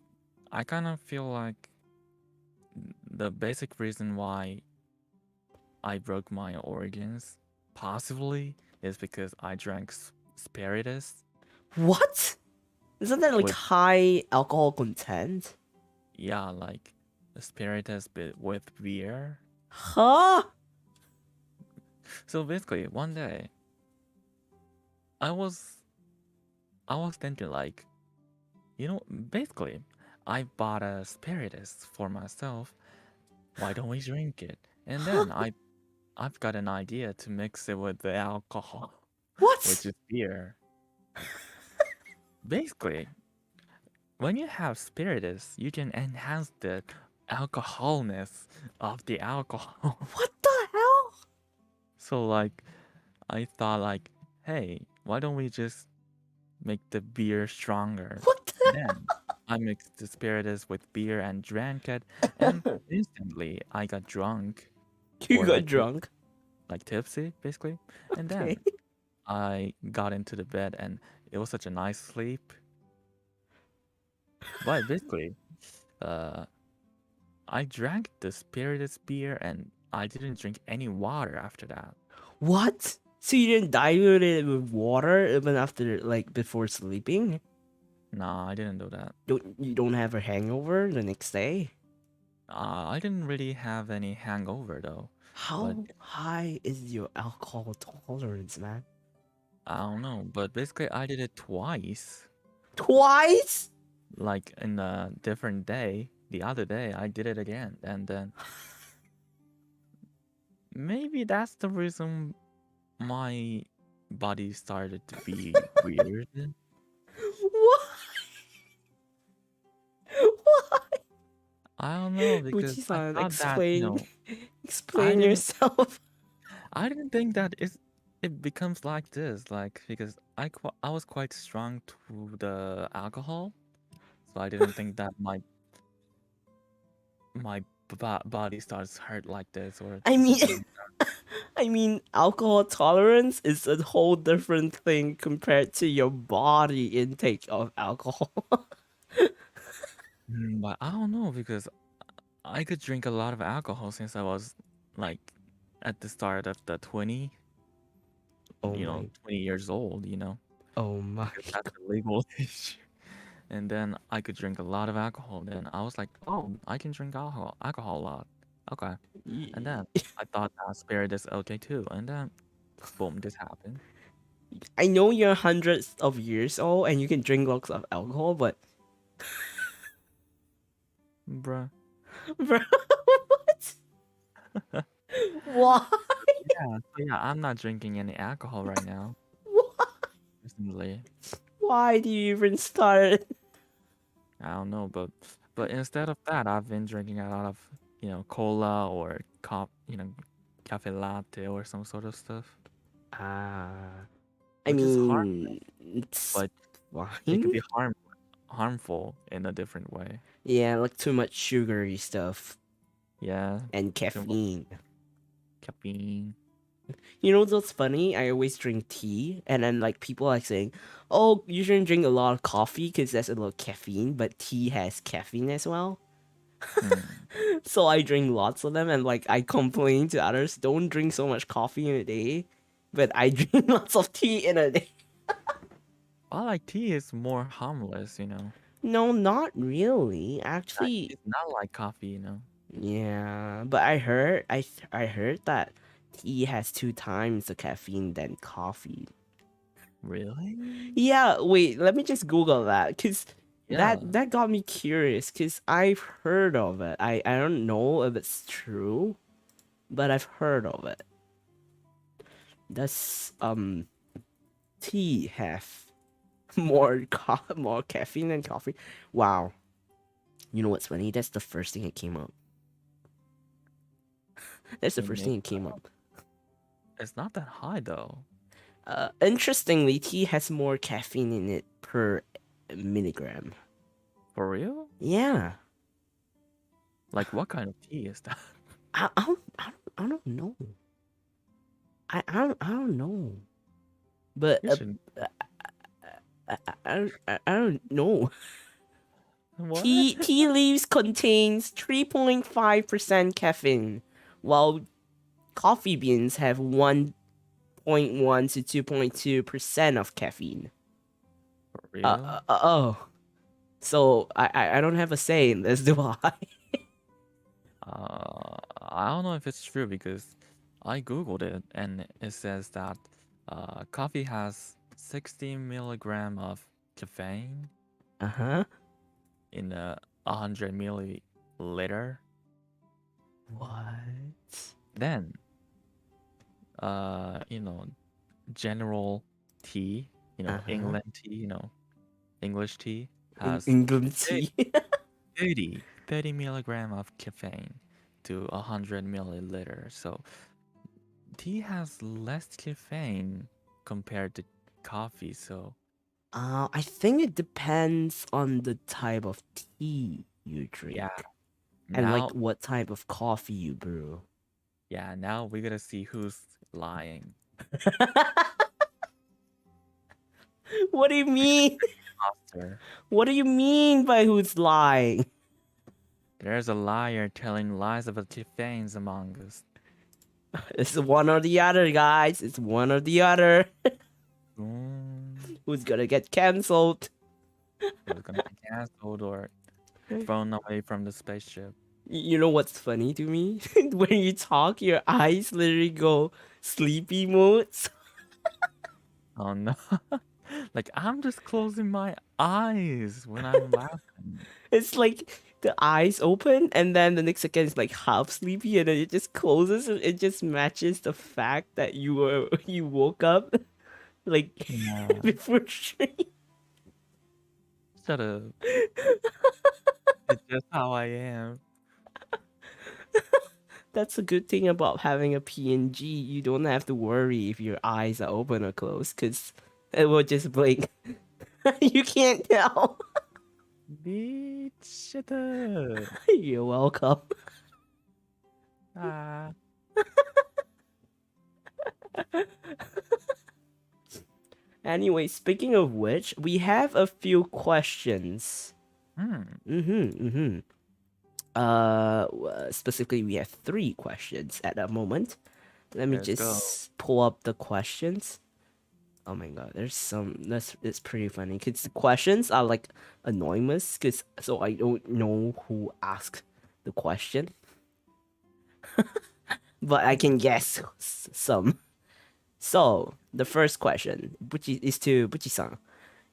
I kind of feel like the basic reason why I broke my organs possibly is because I drank spiritus What? Isn't that like with high alcohol content? yeah, like spiritus with beer. Huh? So basically, one day I was I was thinking like, basically I bought a spiritus for myself. Why don't we drink it? And Huh? then I've got an idea to mix it with the alcohol, What? which is beer. Basically, when you have spiritus, you can enhance the alcoholness of the alcohol. What the hell? So like I thought like, hey, why don't we just make the beer stronger? What the Then I mixed the spiritus with beer and drank it, and instantly I got drunk You or got drunk. like tipsy basically. And Okay. then I got into the bed and it was such a nice sleep. But basically, uh I drank the spiritus beer and I didn't drink any water after that. What? So you didn't dilute it with water even after, like, before sleeping? Nah, I didn't do that. You don't have a hangover the next day? I didn't really have any hangover though. But How high is your alcohol tolerance, man? I don't know. But basically, I did it twice. Twice? Like in a different day. The other day, I did it again. And then maybe that's the reason my body started to be weird. What? Why? I don't know because I Buchi-san, thought that, I explain didn't yourself. I didn't think that it becomes like this, like because I was quite strong to the alcohol, so I didn't think that my body starts hurt like this or I mean, something like I mean, alcohol tolerance is a whole different thing compared to your body intake of alcohol. that. But I don't know because I could drink a lot of alcohol since I was like at the start of the Oh my, 20 years old, oh my. because that's the legal age. And then I could drink a lot of alcohol. Then I was like, oh, I can drink alcohol a lot. Okay. And then I thought that spirit is okay too. And then, boom, this happened. I know you're hundreds of years old and you can drink lots of alcohol, but Bruh. bro, what? Why? Yeah, so yeah, I'm not drinking any alcohol right now, Why? recently. Why do you even start? I don't know, but instead of that, I've been drinking a lot of, cola or cafe latte or some sort of stuff, Ah, I which is mean, harmless, it's but it could fine. be harmful in a different way. Yeah, like too much sugary stuff Yeah, and too much caffeine. caffeine. You know what's funny? I always drink tea, and then like people are saying, "Oh, you shouldn't drink a lot of coffee because there's a lot of caffeine." But tea has caffeine as well, Hmm. so I drink lots of them. And like I complain to others, "Don't drink so much coffee in a day," but I drink lots of tea in a day. I like tea is more harmless. No, not really. It's Actually, not like coffee. yeah, but I heard that tea has 2 times the caffeine than coffee. Really? Yeah, wait, let me just Google that cuz Yeah. that got me curious cuz I've heard of it. I don't know if it's true, but I've heard of it. Does tea have more caffeine than coffee? Wow. You know what's funny? That's the first thing that came up. That's the It first makes thing that came up. it's not that high though. Interestingly, tea has more caffeine in it per milligram. For real? Yeah. Like what kind of tea is that? I don't know. I don't know. But You should I don't know. what? Tea leaves contains 3.5% caffeine, while coffee beans have 1.1 to 2.2% of caffeine. For real? Oh. So I don't have a say in this, do I? I don't know if it's true because I googled it and it says that coffee has 60 milligram of caffeine Uh-huh. in a 100 milliliter. What? Then, you know, general tea, Uh-huh. England tea, English tea has England thir- tea. 30 milligram of caffeine to 100 milliliters. So tea has less caffeine compared to coffee. So I think it depends on the type of tea you yeah, drink and like now, what type of coffee you brew. now we're gonna see who's lying. What do you mean? Imposter. What do you mean by who's lying? There's a liar telling lies about caffeines among us. It's one or the other, guys. It's one or the other. Mm, Who's gonna get cancelled? who's gonna be canceled or thrown away from the spaceship? You know what's funny to me? When you talk, your eyes literally go sleepy modes. Oh no. Like I'm just closing my eyes when I'm laughing. It's like the eyes open and then the next second it's like half sleepy and then it just closes and it just matches the fact that you woke up like Yeah. before sleep. Shut up. It's just how I am. That's a good thing about having a PNG. You don't have to worry if your eyes are open or closed because it will just blink. You can't tell. Bitch, shut up. You're welcome. Ah. Anyway, speaking of which, we have a few questions. Hmm. Specifically, we have 3 questions at the moment. Let me Let's go. just pull up the questions. Oh my god, there's some. It's pretty funny because the questions are like anonymous, so I don't know who asked the question, but I can guess some. So the first question, Buchi, is to Buchi-san.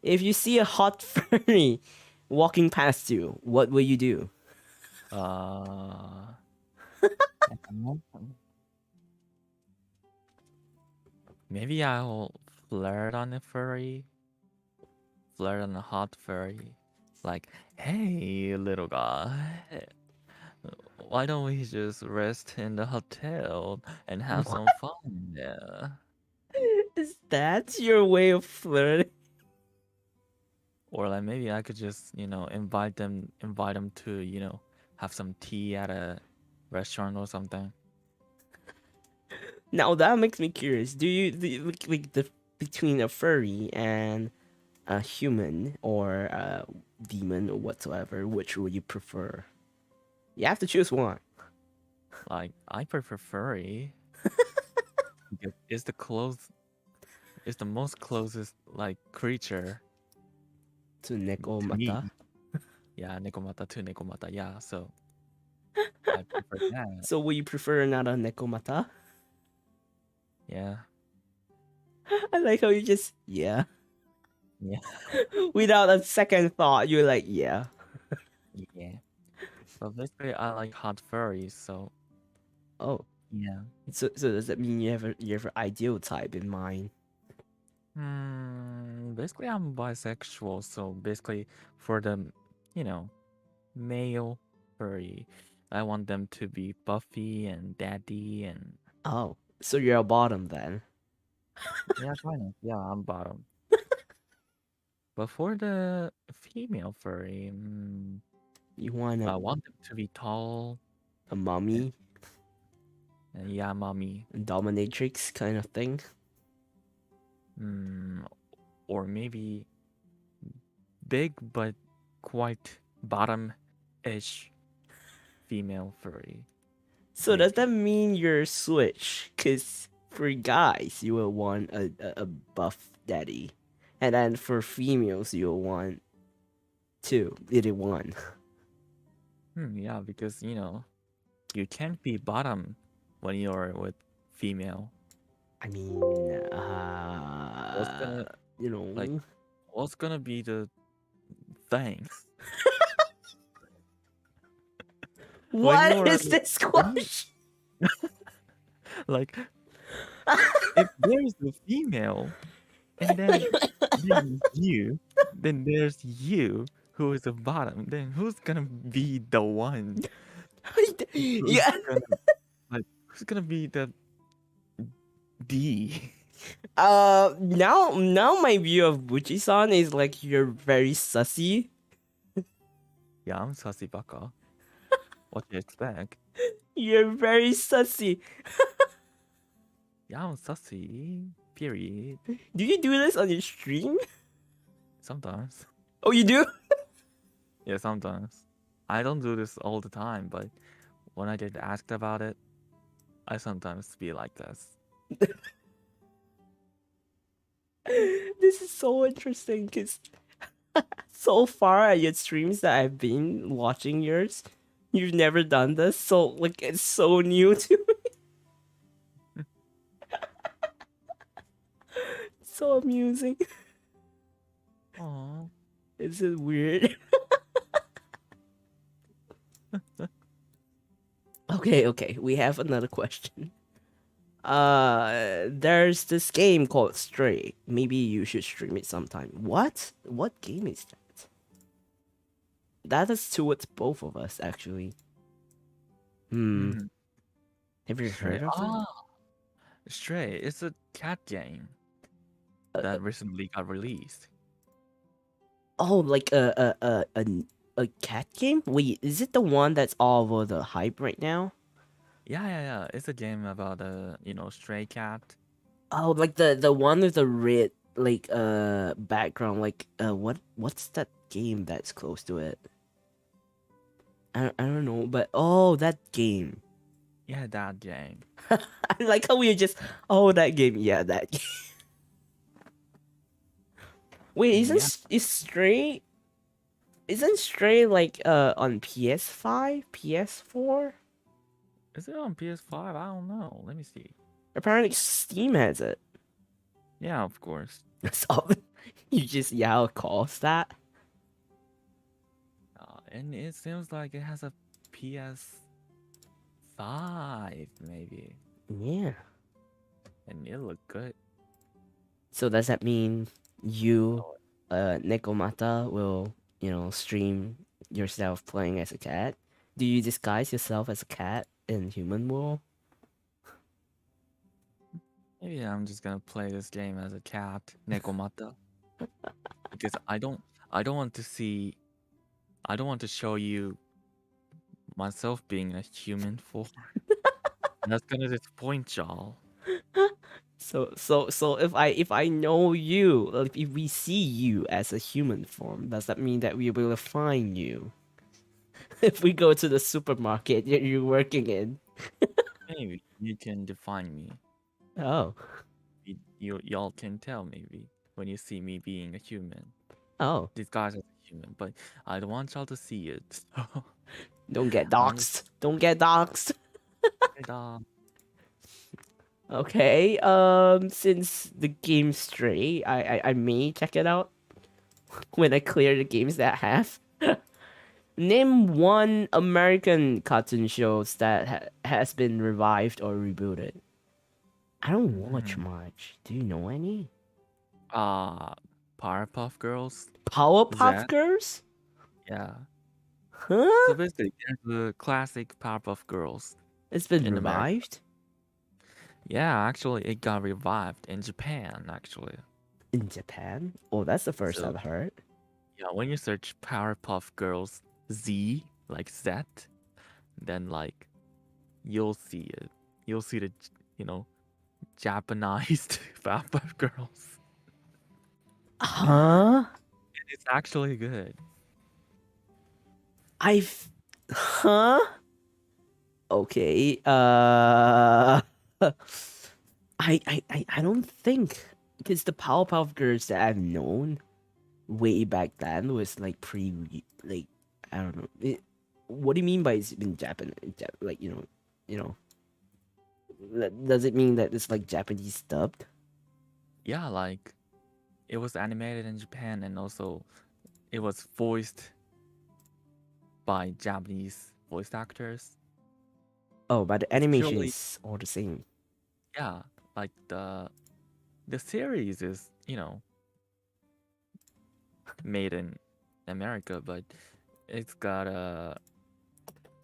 If you see a hot furry walking past you, what will you do? Uh. Maybe I'll flirt on a furry. Flirt on a hot furry. Like, hey, little guy. Why don't we just rest in the hotel and have What some fun there? is that your way of flirting? Or like maybe I could just, invite them to, have some tea at a restaurant or something. Now that makes me curious. Like the between a furry and a human or a demon or whatsoever, which would you prefer? You have to choose one. Like, I prefer furry. Because it's the most closest like creature To Neko to Mata. me. Yeah, Nekomata to Nekomata. Yeah, so I prefer that. So would you prefer another Neko Mata? Yeah. I like how you just yeah. Yeah. Without a second thought, you're like, yeah. Yeah. But basically I like hot furries, so Oh. yeah. So does that mean you have an ideal type in mind? Basically I'm bisexual, so basically for the, you know, male furry, I want them to be buffy and daddy and Oh. So you're a bottom then. yeah, kind of. Yeah, I'm bottom. But for the female furry, You want I want them to be tall a and, mommy, yeah, mommy. dominatrix kind of thing. Mm, or maybe big but quite bottom-ish female furry. So does Maybe. that mean you're switch? Cause for guys you will want a buff daddy, and then for females you'll want two, either one. Yeah, because you can't be bottom when you're with female. I mean, What's gonna you like? know, What's gonna be the thing? when What you're is this when you question? like if there's a female and then there's you who is the bottom, then who's gonna be the one? Who's Yeah. gonna who's gonna be the D? Now my view of Buchi-san is like you're very sussy. Yeah, I'm sassy baka. What do you expect? You're very sussy. Yeah, I'm sassy. Period. Do you do this on your stream? Sometimes. Oh, you do? Yeah, sometimes. I don't do this all the time, but when I get asked about it, I sometimes be like this. This is so interesting because so far at your streams that I've been watching yours, you've never done this. So like it's so new to me. So amusing. Aww. Is it weird? Okay, we have another question. There's this game called Stray. Maybe you should stream it sometime. What? What game is that? That is towards both of us, actually. Hmm. Have you Stray. heard of it? Stray. It's a cat game that recently got released. Oh, like a cat game? Wait, is it the one that's all over the hype right now? Yeah. It's a game about a stray cat. Oh, like the one with the red like background. Like what's that game that's close to it? I don't know, but oh, that game. Yeah, that game. I like how we just that game. Yeah, that game. Wait, isn't Stray like on PS5, PS4? Is it on PS5? I don't know. Let me see. Apparently Steam has it. Yeah, of course. So you just calls that. And it seems like it has a PS5, maybe. Yeah. And it looked good. So does that mean you, Nekomata, will stream yourself playing as a cat? Do you disguise yourself as a cat in human world? Maybe I'm just gonna play this game as a cat, Nekomata. Because I don't want to show you myself being a human form. That's gonna disappoint y'all. So if I know you, if we see you as a human form, does that mean that we will find you? If we go to the supermarket you're working in. Maybe you can define me. Oh. Y'all can tell maybe when you see me being a human. Oh. Disguised as a human, but I don't want y'all to see it. Don't get doxxed. Don't get doxxed. Okay, since the game's Stray, I may check it out when I clear the games that I have. Name one American cartoon shows that has been revived or rebooted. I don't watch much. Do you know any? Powerpuff Girls. Powerpuff Zed? Girls? Yeah. Huh? So basically, there's the classic Powerpuff Girls. It's been in America. revived? Yeah, actually, it got revived in Japan, actually. In Japan? Oh, that's the first I've heard. Yeah, when you search Powerpuff Girls Z, like Z, then like you'll see it. You'll see the Japanized Powerpuff Girls. Huh? It's actually good. Huh? Okay. I don't think, because the Powerpuff Girls that I've known way back then was like like I don't know. What do you mean by it's been Japan? Like does it mean that it's like Japanese dubbed? Yeah, like it was animated in Japan and also it was voiced by Japanese voice actors. Oh, but the It's animation purely, is all the same. yeah, like the series is, made in America, but it's got a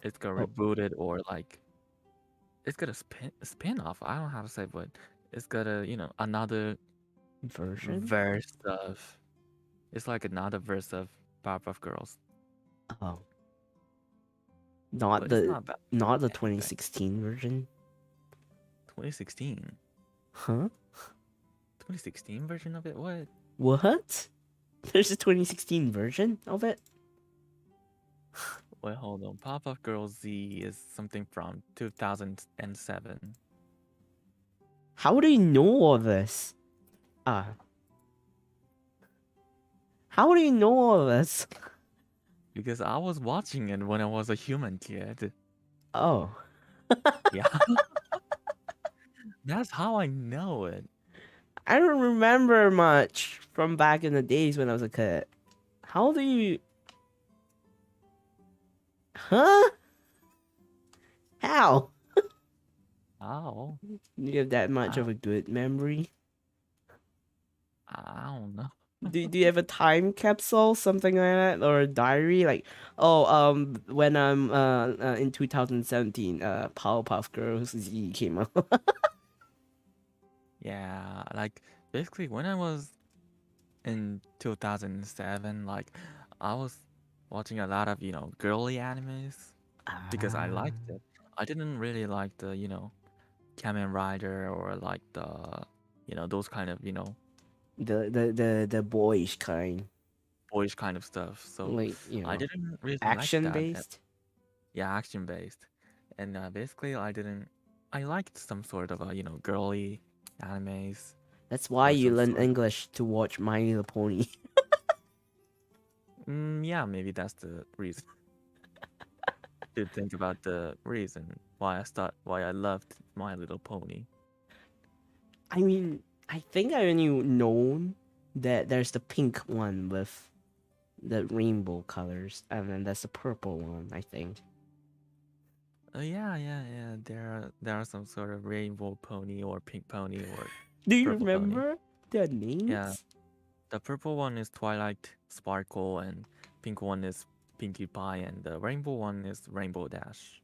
it's got Oh, rebooted, or like it's got a spin-off. I don't know how to say, but it's got a, another version? verse of it's like another verse of Powerpuff Girls, Oh, not but it's the not bad. not the Anything. 2016 version. 2016. Huh? 2016 version of it? What? What? There's a 2016 version of it? Wait, hold on. Powerpuff Girls Z is something from 2007. How do you know all this? Ah. How do you know all this? Because I was watching it when I was a human kid. Oh. Yeah. That's how I know it. I don't remember much from back in the days when I was a kid. How do you... Huh? How? Oh, You have that much I, of a good memory? I don't know. Do you have a time capsule, something like that, or a diary? Like, when I'm in 2017, Powerpuff Girls Z came out. Yeah, like basically when I was in 2007, like I was watching a lot of, girly animes because I Ah, liked it. I didn't really like the, Kamen Rider, or like the, those kind of, the boyish kind, boyish kind of stuff. So like I didn't really like action that. based. Yeah, action based. And basically I didn't, I liked some sort of, girly animes, That's why or you some learn sort. English to watch My Little Pony. Yeah, maybe that's the reason. To think about the reason why I loved My Little Pony. I mean, I think I only known that there's the pink one with the rainbow colors, and then there's the purple one, I think. Yeah, yeah, yeah. There are some sort of rainbow pony, or pink pony, or Do you purple pony. remember their Yeah, names? the purple one is Twilight Sparkle, and pink one is Pinkie Pie, and the rainbow one is Rainbow Dash.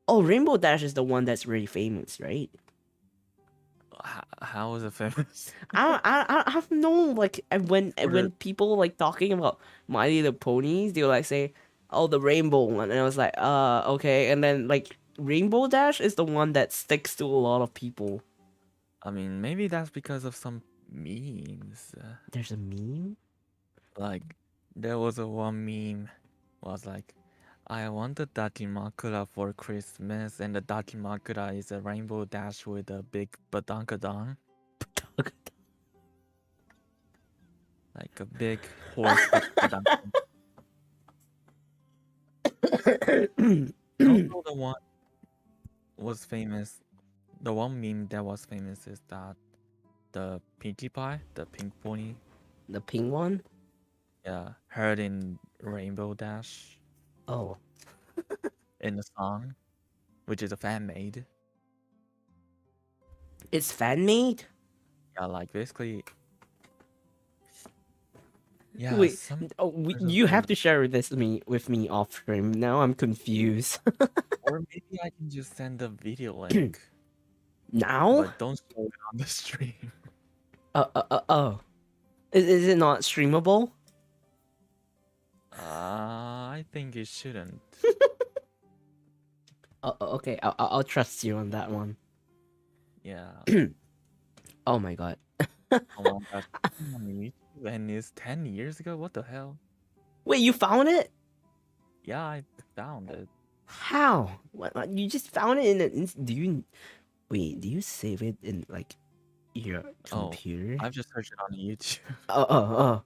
Oh, Rainbow Dash is the one that's really famous, right? How is it famous? I have no like For the when people like talking about My Little Ponies, they will like say, "Oh, the rainbow one," and I was like, okay." And then like Rainbow Dash is the one that sticks to a lot of people. I mean, maybe that's because of some memes. There's a meme. Like, there was a one meme was like, I want the Dakimakura for Christmas, and the Dakimakura is a rainbow dash with a big badankadon, like a big horse with badanka. And also the one was famous, the one meme that was famous is that the Pinkie Pie, the pink pony, The pink one. yeah, heard in Rainbow Dash Oh, in the song, which is a fan made. it's fan made. Yeah, like basically, yeah, Wait, some version you have of, to share this with me off stream. Now I'm confused. or maybe I can just send a video link, Now? but don't show it on the stream. Oh. Is it not streamable? I think it shouldn't. Okay. I'll trust you on that one. Yeah. Oh my god. Oh my gosh. On YouTube, and it's 10 years ago? What the hell? Wait, you found it? Yeah, I found it. How? What, you just found it in do you wait? Do you save it in like your Oh, computer? I've just searched it on YouTube. Oh.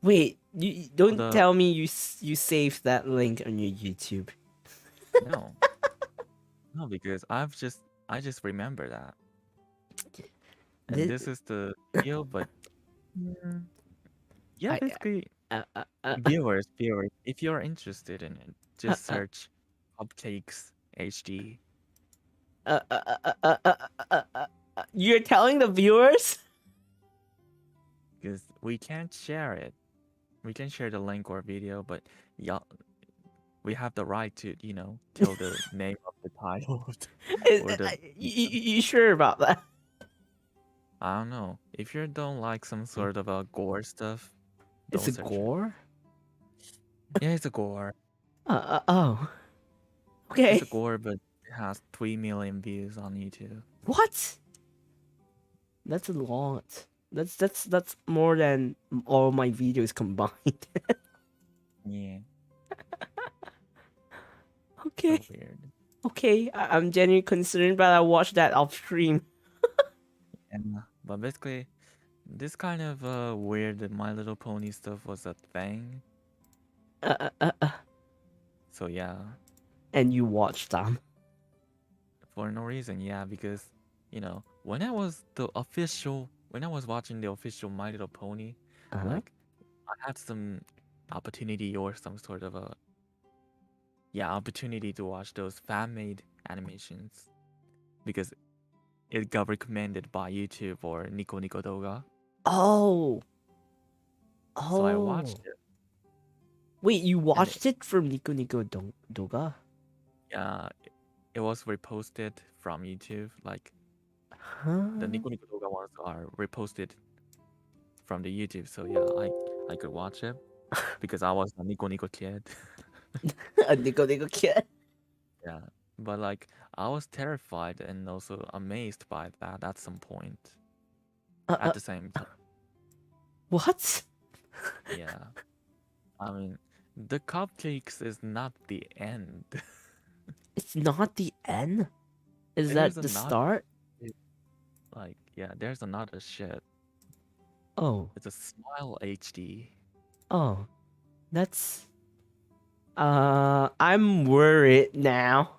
Wait. You On don't the tell me you saved that link on your YouTube. no, no, because I just remember that, and This, this is the video. But mm, yeah, I basically, uh, uh, uh, viewers, if you're interested in it, uh, just uh, search Cupcakes HD. You're telling the viewers? Because we can't share it. We can share the link or video, but yeah, we have the right to, tell the name of the title or the. You sure about that? I don't know. If you don't like some sort of a gore stuff, It's don't a search it. gore? Yeah, it's a gore. Oh. It's Okay. a gore, but it has 3 million views on YouTube. What? That's a lot. That's more than all my videos combined. Yeah, Okay. so weird. Okay. I'm genuinely concerned, but I watched that off stream. And but basically, this kind of weird My Little Pony stuff was a thing. Uh, uh, uh, So yeah, and you watched them. for no reason. Yeah, because when I was watching the official My Little Pony, Uh-huh. like I had some opportunity or some sort of a opportunity to watch those fan-made animations because it got recommended by YouTube or Nico Nico Doga. Oh. So I Oh. watched it. Wait, you watched it from Nico Nico Doga? Yeah, it was reposted from YouTube. Like Huh? the Nico Nico Doga ones are reposted from the YouTube. So yeah, I could watch it because I was a Nico Nico kid. A Nico Nico kid. Yeah, but like I was terrified and also amazed by that at some point. At the same time, What? yeah. I mean, the cupcakes is not the end. It's not the end? Is There's that the another start? like there's another shit. Oh. It's a Smile HD. Oh. That's I'm worried now.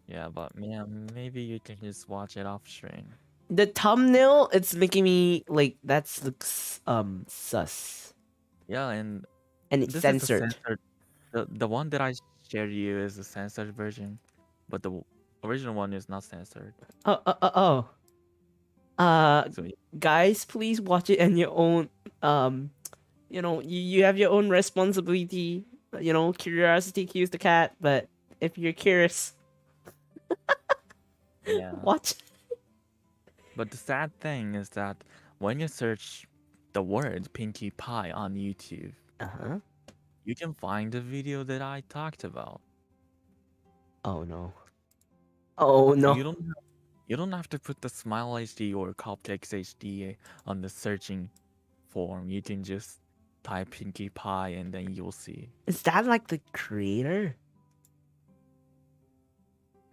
Yeah, but man, maybe you can just watch it off stream. The thumbnail, it's making me like that looks sus. Yeah, and And it's this is the censored. censored. The one that I shared you is the censored version, but the original one is not censored. Oh. So Guys, please watch it on your own. You have your own responsibility. Curiosity kills the cat. But if you're curious, yeah. watch. But the sad thing is that when you search the word Pinkie Pie on YouTube, you can find the video that I talked about. Oh no. Oh no. You don't have to put the Smile HD or Cupcakes HD on the searching form. You can just type Pinkie Pie and then you'll see. Is that like the creator?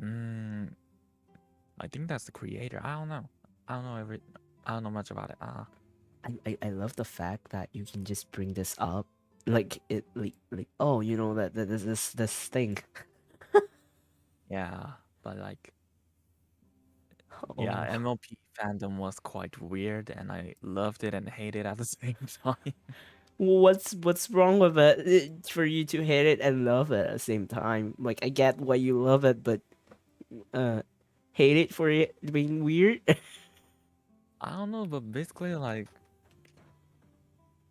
I think that's the creator. I don't know. I don't know much about it. I love the fact that you can just bring this up, like oh, that this thing. Yeah, but like Oh. yeah, MLP fandom was quite weird, and I loved it and hated it at the same time. What's wrong with it for you to hate it and love it at the same time? Like, I get why you love it, but hate it for it being weird. I don't know, but basically like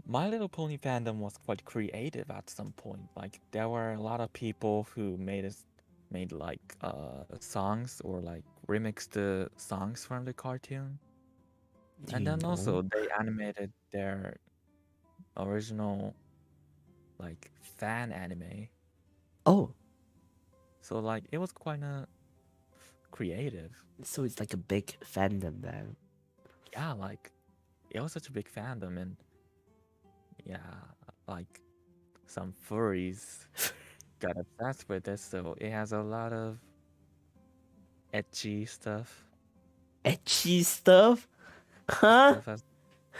My Little Pony fandom was quite creative at some point. Like there were a lot of people who made like songs or like remixed the songs from the cartoon. And then also they animated their original like fan anime. Oh. So like it was quite creative. So it's like a big fandom then. Yeah, like it was such a big fandom, and yeah, like some furries got obsessed with it, so it has a lot of ecchi stuff. Ecchi stuff? Huh?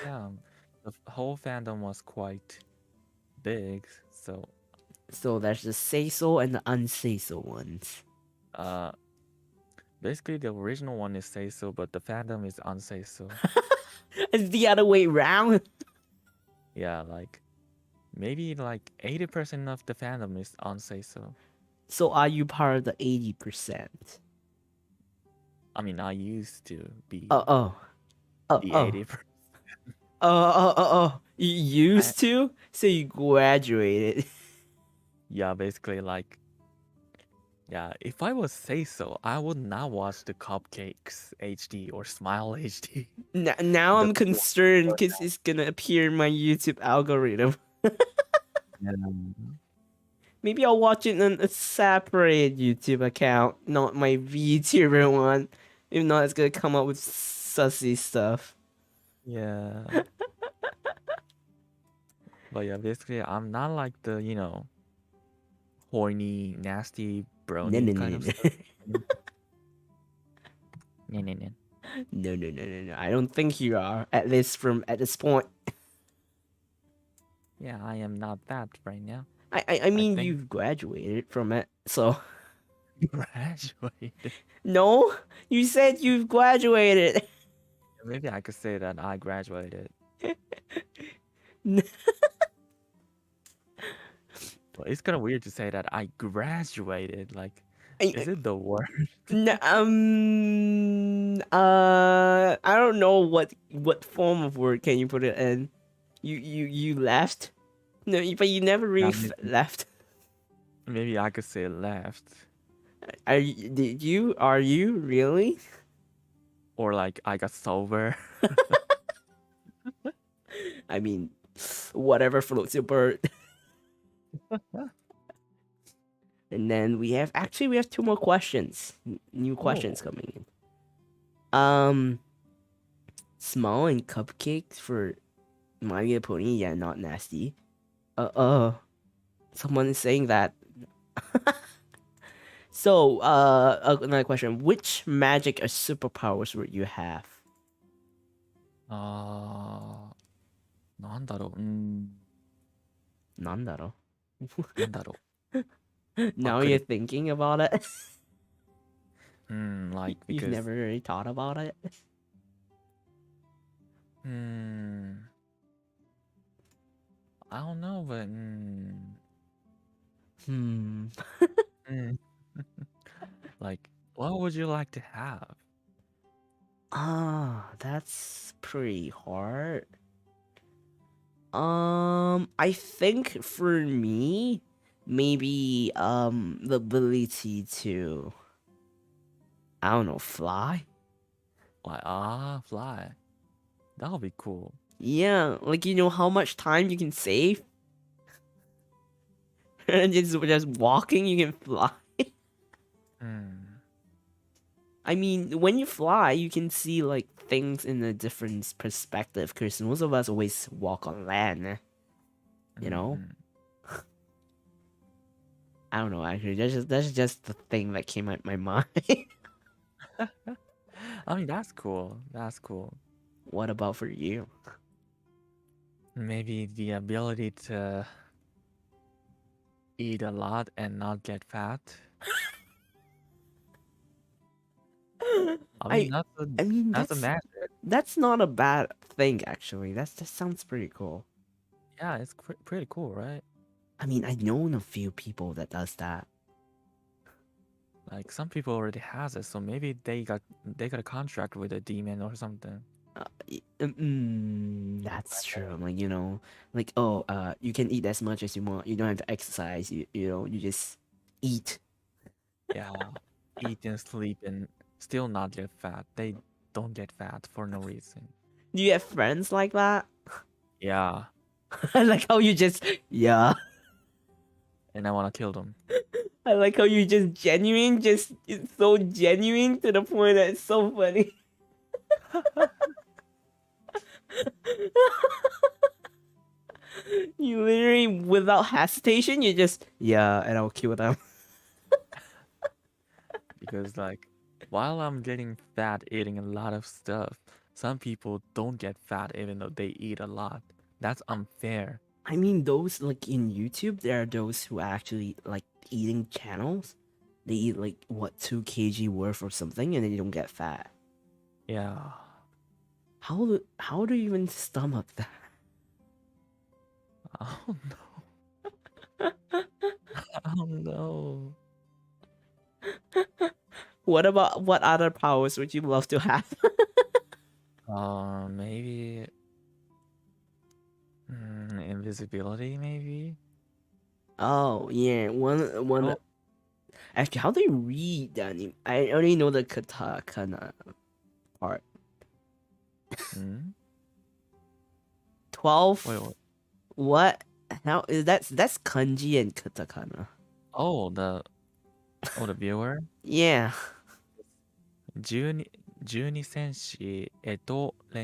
Yeah, the whole fandom was quite big, so there's the say so and the unsay so ones. basically the original one is say so, but the fandom is unsay so. It's the other way around. Yeah, like maybe like 80% of the fandom is unsay so. So are you part of the 80%? I mean, I used to be Oh, oh, oh, the oh, 80%. oh. You used to? So you graduated. Yeah, basically, like, yeah, if I would say so, I would not watch the Cupcakes HD or Smile HD. Now The I'm concerned because it's gonna appear in my YouTube algorithm. Maybe I'll watch it on a separate YouTube account, not my VTuber one. If not, it's gonna come up with sussy stuff. Yeah. But yeah, basically, I'm not like the, horny, nasty No, brony no, no, kind no, of no. stuff. Yeah, yeah, yeah. No. I don't think you are. At least at this point. Yeah, I am not that right now. I I mean, think you've graduated from it, so. graduated. No, you said you've graduated. Maybe I could say that I graduated. But it's kind of weird to say that I graduated. Like, is it the word? I don't know what form of word can you put it in. You left. No, but you never Yeah, really left. maybe I could say left. Are you really? Or like I got sober. I mean, whatever floats your boat. And then we have two more questions. New questions Oh. coming in. Small and cupcakes for My Little Pony. Yeah, not nasty. Someone is saying that. So, another question. Which magic or superpowers would you have? なんだろう。なんだろなんだろう Now could you're it? thinking about it. Like You've because never really thought about it. I don't know, but like what would you like to have? That's pretty hard. I think for me, maybe the ability to, I don't know, fly. Like fly. That would be cool. Yeah, like you know how much time you can save, and just walking you can fly. I mean, when you fly, you can see like things in a different perspective. Because most of us always walk on land, you know. I don't know. Actually, that's just the thing that came out my mind. I mean, that's cool. That's cool. What about for you? Maybe the ability to eat a lot and not get fat. I mean, I mean that's a magic. that's not a bad thing actually. That sounds pretty cool. Yeah, it's pretty cool, right? I mean, I know a few people that does that. Like some people already has it, so maybe they got a contract with a demon or something. That's true. Like you know, like you can eat as much as you want. You don't have to exercise. You know, you just eat. Yeah, eat and sleep and still not get fat. They don't get fat for no reason. Do you have friends like that? Yeah, I like how you just yeah. and I want to kill them. I like how you just genuine, just it's so genuine to the point that it's so funny. You literally, without hesitation, you just yeah, and I'll kill them. Because like, while I'm getting fat eating a lot of stuff, some people don't get fat even though they eat a lot. That's unfair. I mean, those like in YouTube, there are those who actually like eating channels. They eat like what 2 kg worth or something, and they don't get fat. Yeah. How do you even stomach that? I don't know. I don't know. what other powers would you love to have? Maybe invisibility, maybe. Oh yeah, one. Oh, Actually, how do you read that? I only know the katakana part. hmm? 12. Wait. What? How is that's kanji and katakana? Oh, the viewer. Yeah. 12戦士レ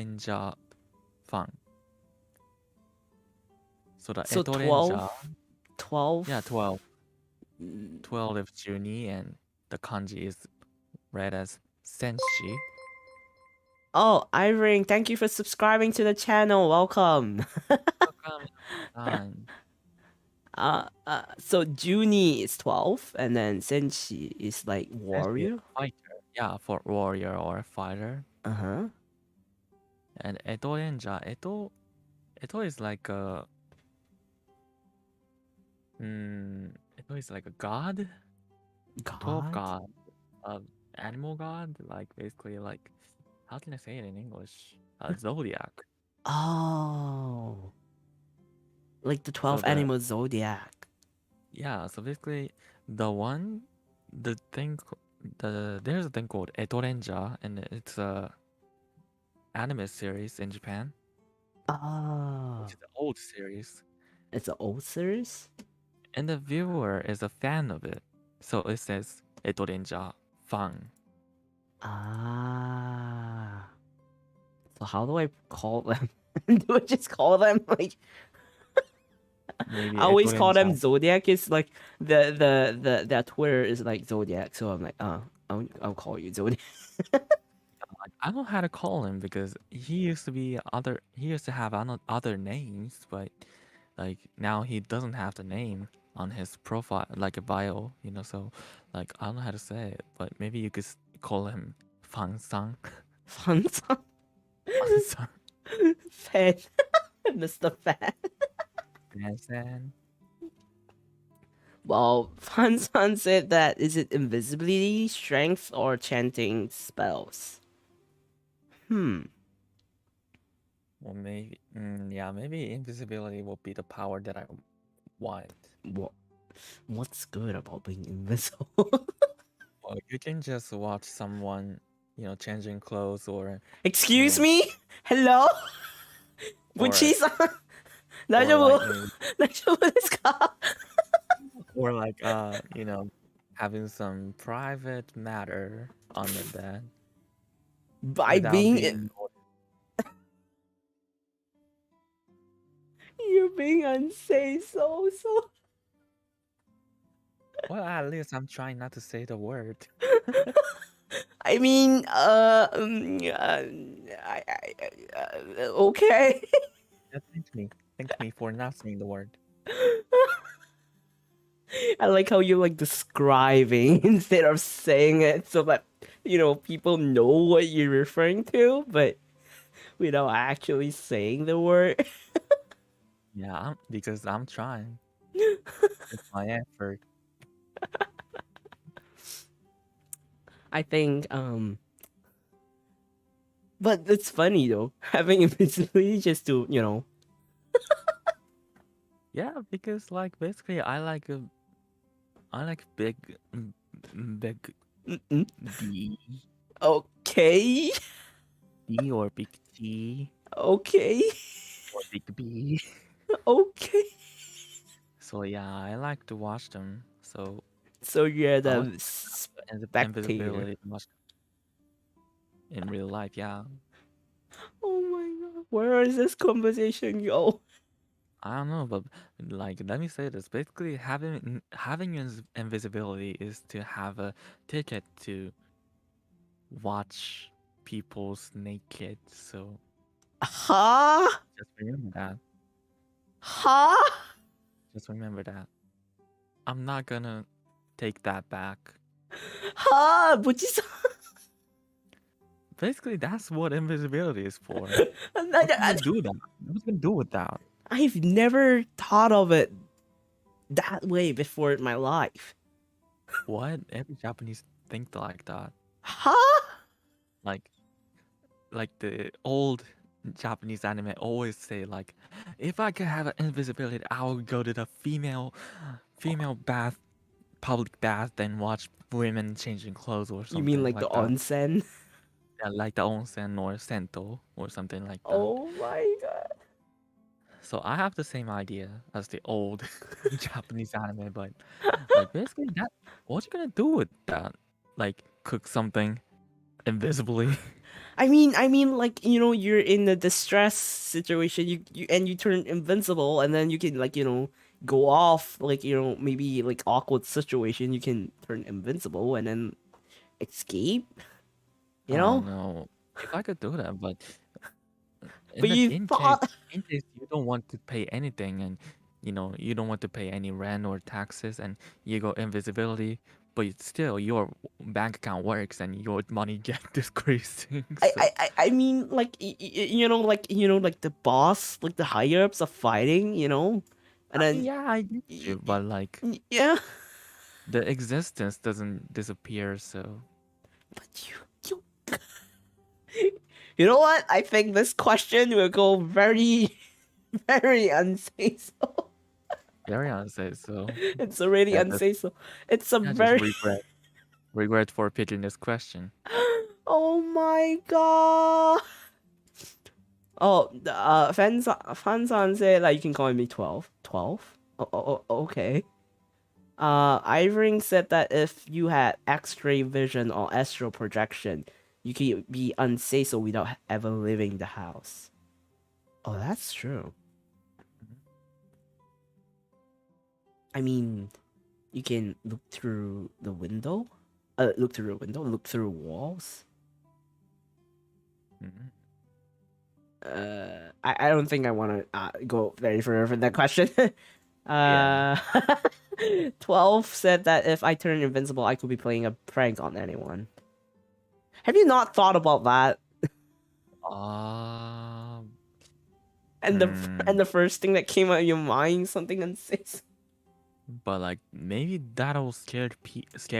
ンジャーファン。So the So レンジャー 12. yeah, 12. 12 of 12 and the kanji is read as senshi. Oh, Irene, thank you for subscribing to the channel. Welcome. Welcome. So Junie is 12, and then Senshi is like Senshi is warrior. fighter. Yeah, for warrior or fighter. Uh-huh. And Eto Renja, Eto is like a Eto is like a god, top God. god, animal god, like basically like how can I say it in English? Zodiac. Oh. Like the 12 So animal zodiac. yeah, so basically the thing there's a thing called Eto Renja, and it's a anime series in Japan, Oh. which is an old series. It's an old series? And the viewer is a fan of it. So it says Eto Renja fan. Ah. So how do I call them? Do I just call them like Maybe I always Eto call them Renja. Zodiac. It's like the Twitter is like Zodiac, so I'm like, I'll call you Zodiac. I don't know how to call him because he used to have other names, but like now he doesn't have the name on his profile, like a bio, so like I don't know how to say it, but maybe you could call him Fan Sang. Fun song. Fan Sang. Fan. Mr. Fan. Fan Sang. Well, Fun Sun said that is it invisibility, strength, or chanting spells? Well, maybe, yeah, maybe invisibility will be the power that I want. What's good about being invisible? Well, you can just watch someone, changing clothes or, Excuse know, me? Hello? or, Buchi-san? or like, 大丈夫ですか? or like, having some private matter on the bed By without being being noticed. You're being unsafe, so. Well, at least I'm trying not to say the word. I mean, okay. Yeah, thank me for not saying the word. I like how you're like describing instead of saying it, so that people know what you're referring to, but without actually saying the word. Yeah, because I'm trying. It's my effort. I think but it's funny though, having invisibility just to Yeah, because like basically I like big Mm-mm. B. Okay. B or big T Okay. or big B. Okay. So yeah, I like to watch them. So So you're I like the the spectator. invisibility to watch in real life. Yeah, Oh my god. Where is this conversation go? I don't know, but like let me say this. Basically, having invisibility is to have a ticket to watch people's naked. So Huh? just remember that. Huh? Just remember that. I'm not gonna take that back. Huh? Buchi-san. Basically, that's what invisibility is for. I- What can I- you do that? What can you do with that? I've never thought of it that way before in my life. What? Every Japanese think like that. Huh? Like the old Japanese anime always say like, if I could have an invisibility, I would go to the female bath, public bath, then watch women changing clothes or You mean something like the like that. onsen? Yeah, like the onsen or sento or something like that. Oh my god. So I have the same idea as the old Japanese anime, but like basically that, what you gonna do with that? Like cook something invisibly? I mean, like you're in a distress situation. You turn invincible, and then you can like go off like maybe like awkward situation. You can turn invincible and then escape. You Oh know. no. If I could do that, but But you thought. in case you don't want to pay anything and you don't want to pay any rent or taxes and you go invisibility, but still your bank account works and your money get decreasing. I, So I, I I mean, like like the boss, like the higher ups are fighting, and I mean, then yeah, I get y- you, but like yeah. the existence doesn't disappear, so But you you know what? I think this question will go very very unsafe. very honest. So It's a really yeah, just unsafe. It's a yeah, just very. regret for pitching this question. Oh my god. Oh, Fansan said like you can call me 12. 12? Okay. Ivering said that if you had X-ray vision or astral projection, you could be unsafe without ever leaving the house. Oh, that's true. I mean, you can look through the window. Look through the window. Look through walls. Mhm. I don't think I want to go very further for that question. Yeah. uh, 12 said that if I turn invincible, I could be playing a prank on anyone. Have you not thought about that? Um. And the Hmm. and the first thing that came out of your mind, something unsafe. But like maybe that'll scare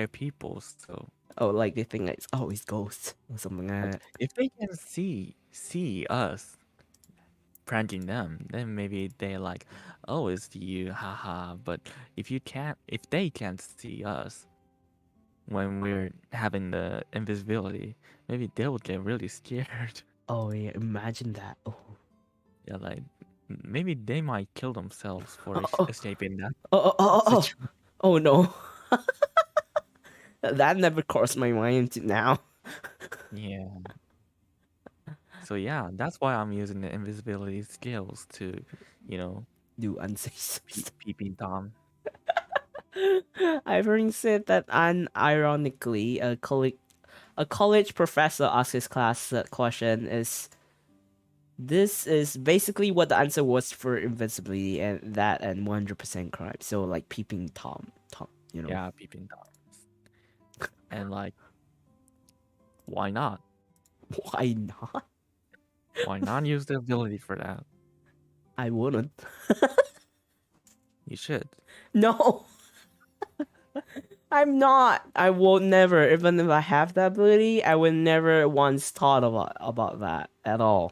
people. So Oh, like they think it's always ghosts or something like like that. if they can see us pranking them, then maybe they're like, oh, it's you, haha. But if they can't see us when we're having the invisibility, maybe they'll get really scared. Oh yeah, imagine that. Oh, Yeah, like maybe they might kill themselves for oh, escaping that oh. situation. Oh no, that never crossed my mind to now. Yeah. So yeah, that's why I'm using the invisibility skills to, you know, Do unsafe stuff. peeping Tom. Ivory said that unironically, a college professor asked his class that question is this is basically what the answer was for invincibility and 100% crime. So like peeping Tom. Yeah, peeping Tom. And like, why not? Why not? Why not use the ability for that? I wouldn't. You should. No, I'm not. I will never. Even if I have that ability, I would never once thought about that at all.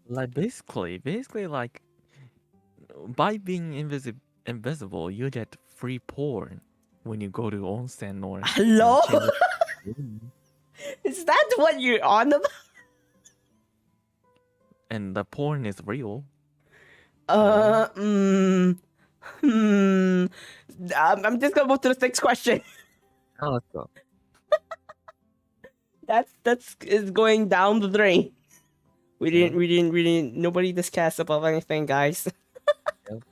Like basically like by being invisible, you get free porn when you go to onsen or Hello? change your room. Is that what you're on about? And the porn is real. Uh, mm, hmm. I'm just gonna move to the next question. Oh, let's go. That's is going down the drain. Yeah. We didn't. Nobody discussed about anything, guys. Yep.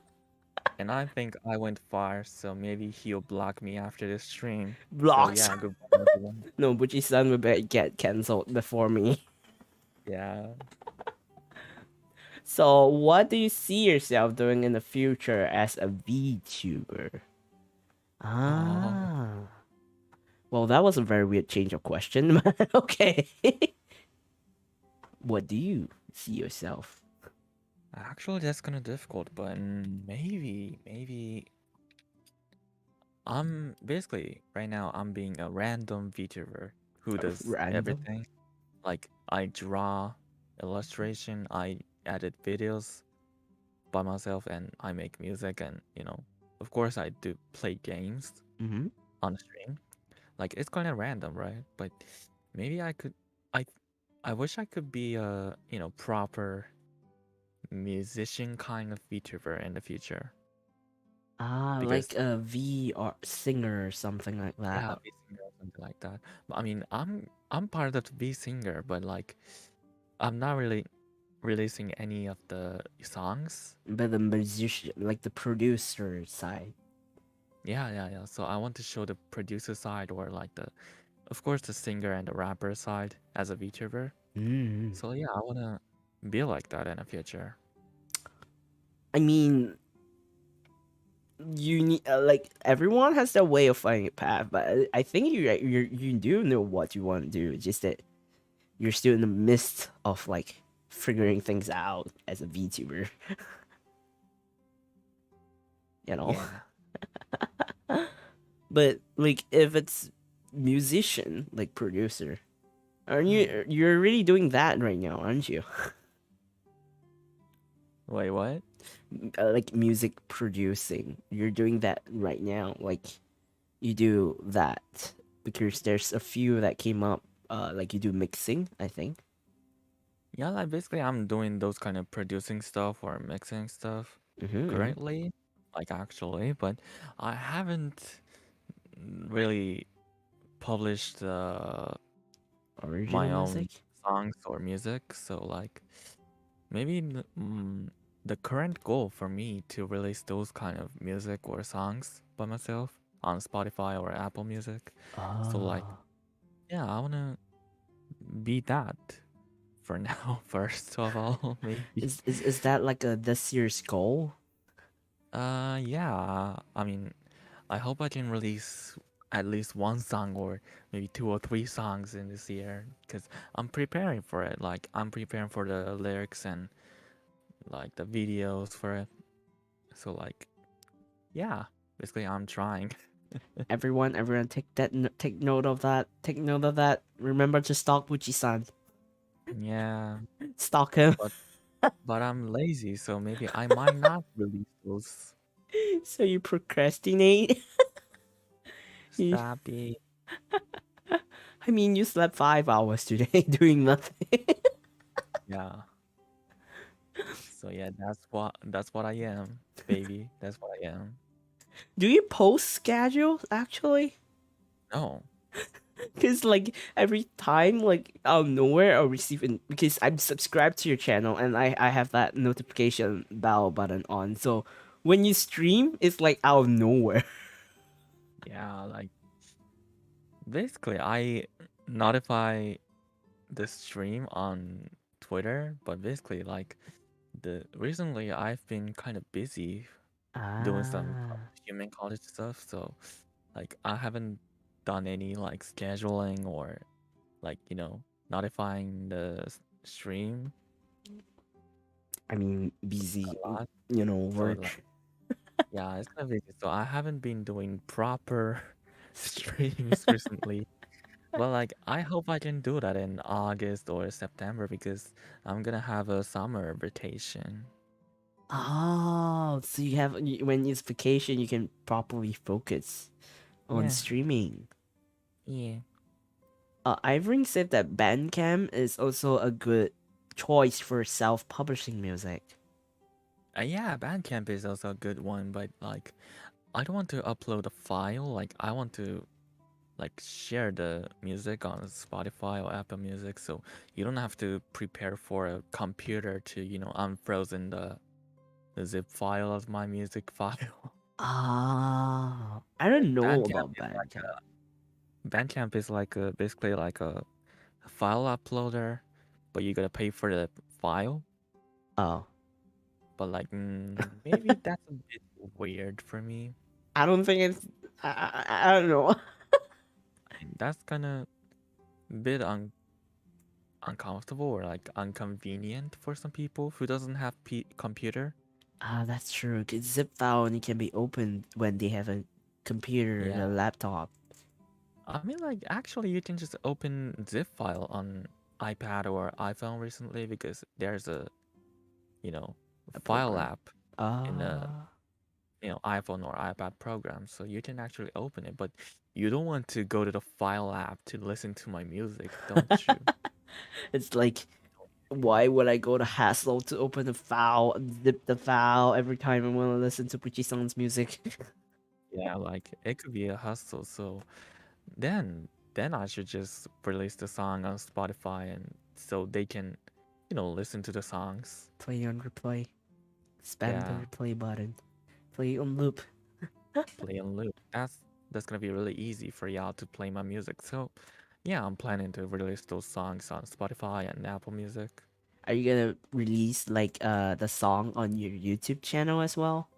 And I think I went far, so maybe he'll block me after this stream. So Blocks. yeah, goodbye everyone. No, Buchi-san will get cancelled before me. Yeah. So, what do you see yourself doing in the future as a VTuber? Oh, Ah. Well, that was a very weird change of question. Okay. What do you see yourself? actually that's kind of difficult, but maybe I'm basically right now I'm being a random VTuber who does Random. everything. Like I draw illustration, I edit videos by myself, and I make music, and of course I do play games Mm-hmm. on the stream. Like it's kind of random, right? But maybe I I wish I could be a proper musician kind of VTuber in the future Like because a VR singer or something like yeah, that. be singer or something like that. But I mean, I'm part of the be singer, but like I'm not really releasing any of the songs. But the musician, like the producer side. Yeah. So I want to show the producer side or like of course, the singer and the rapper side as a VTuber. Mm. So yeah, I wanna be like that in the future. I mean, you need like everyone has their way of finding a path, but I think you do know what you want to do. It's just that you're still in the midst of like figuring things out as a VTuber. You know. Yeah. But like if it's musician, like producer, aren't Hmm. you're really doing that right now, aren't you? Wait, what? Like music producing. You're doing that right now. Like you do that because there's a few that came up. Like you do mixing, I think. Yeah, like basically I'm doing those kind of producing stuff or mixing stuff Mm-hmm. currently, like actually, but I haven't really published my Original own music. songs or music. So like maybe the current goal for me to release those kind of music or songs by myself on Spotify or Apple Music. So like Oh, yeah, I wanna be that for now first of all, maybe. is that like a this year's goal? Yeah. I mean, I hope I can release at least one song or maybe two or three songs in this year because I'm preparing for it. Like, I'm preparing for the lyrics and like the videos for it. So, like, yeah, basically, I'm trying. Everyone, take note of that. Take note of that. Remember to stalk Buchi-san. Yeah, Stalk him. but I'm lazy, so maybe I might not release those. So you procrastinate. You- Sappy. I mean, you slept 5 hours today doing nothing. Yeah. So yeah, that's what I am, baby. That's what I am. Do you post schedules actually? No. Because like every time, like out of nowhere, I'll receive because I'm subscribed to your channel and I have that notification bell button on. So when you stream, it's like out of nowhere. Yeah, like basically I notify the stream on Twitter, but basically like the recently I've been kind of busy doing some Ah, human college stuff, so like I haven't done any like scheduling or like notifying the stream I mean, busy, a lot. So like work. yeah, it's kind of busy. So I haven't been doing proper streams recently. Well, like I hope I can do that in August or September because I'm gonna have a summer vacation. Oh, so you have when it's vacation, you can properly focus on Yeah, streaming. yeah. Ivering said that Bandcamp is also a good choice for self-publishing music. Yeah, Bandcamp is also a good one, but like I don't want to upload a file. Like I want to like share the music on Spotify or Apple Music, so you don't have to prepare for a computer to unfrozen the zip file of my music file. Ah, I don't know Bandcamp about is like Bandcamp. Bandcamp is like basically like a file uploader, but you gotta pay for the file. Oh, But like maybe that's a bit weird for me. I don't think it's. I don't know. That's kind of bit uncomfortable or like inconvenient for some people who doesn't have computer. Ah, that's true. 'Cause zip file only can be opened when they have a computer, Yeah. the laptop. I mean, like, actually, you can just open zip file on iPad or iPhone recently because there's a, you know, A file program. app in a, Ah. iPhone or iPad program, so you can actually open it. But you don't want to go to the file app to listen to my music, don't you? It's like, why would I go to hassle to open the file, zip the file every time I want to listen to Puchi-san's music? Yeah, like it could be a hustle. So then I should just release the song on Spotify and so they can, listen to the songs. Play on replay. Spam the Yeah, replay button. Play on loop. play and loop. That's gonna be really easy for y'all to play my music. So yeah, I'm planning to release those songs on Spotify and Apple Music. Are you gonna release like the song on your YouTube channel as well?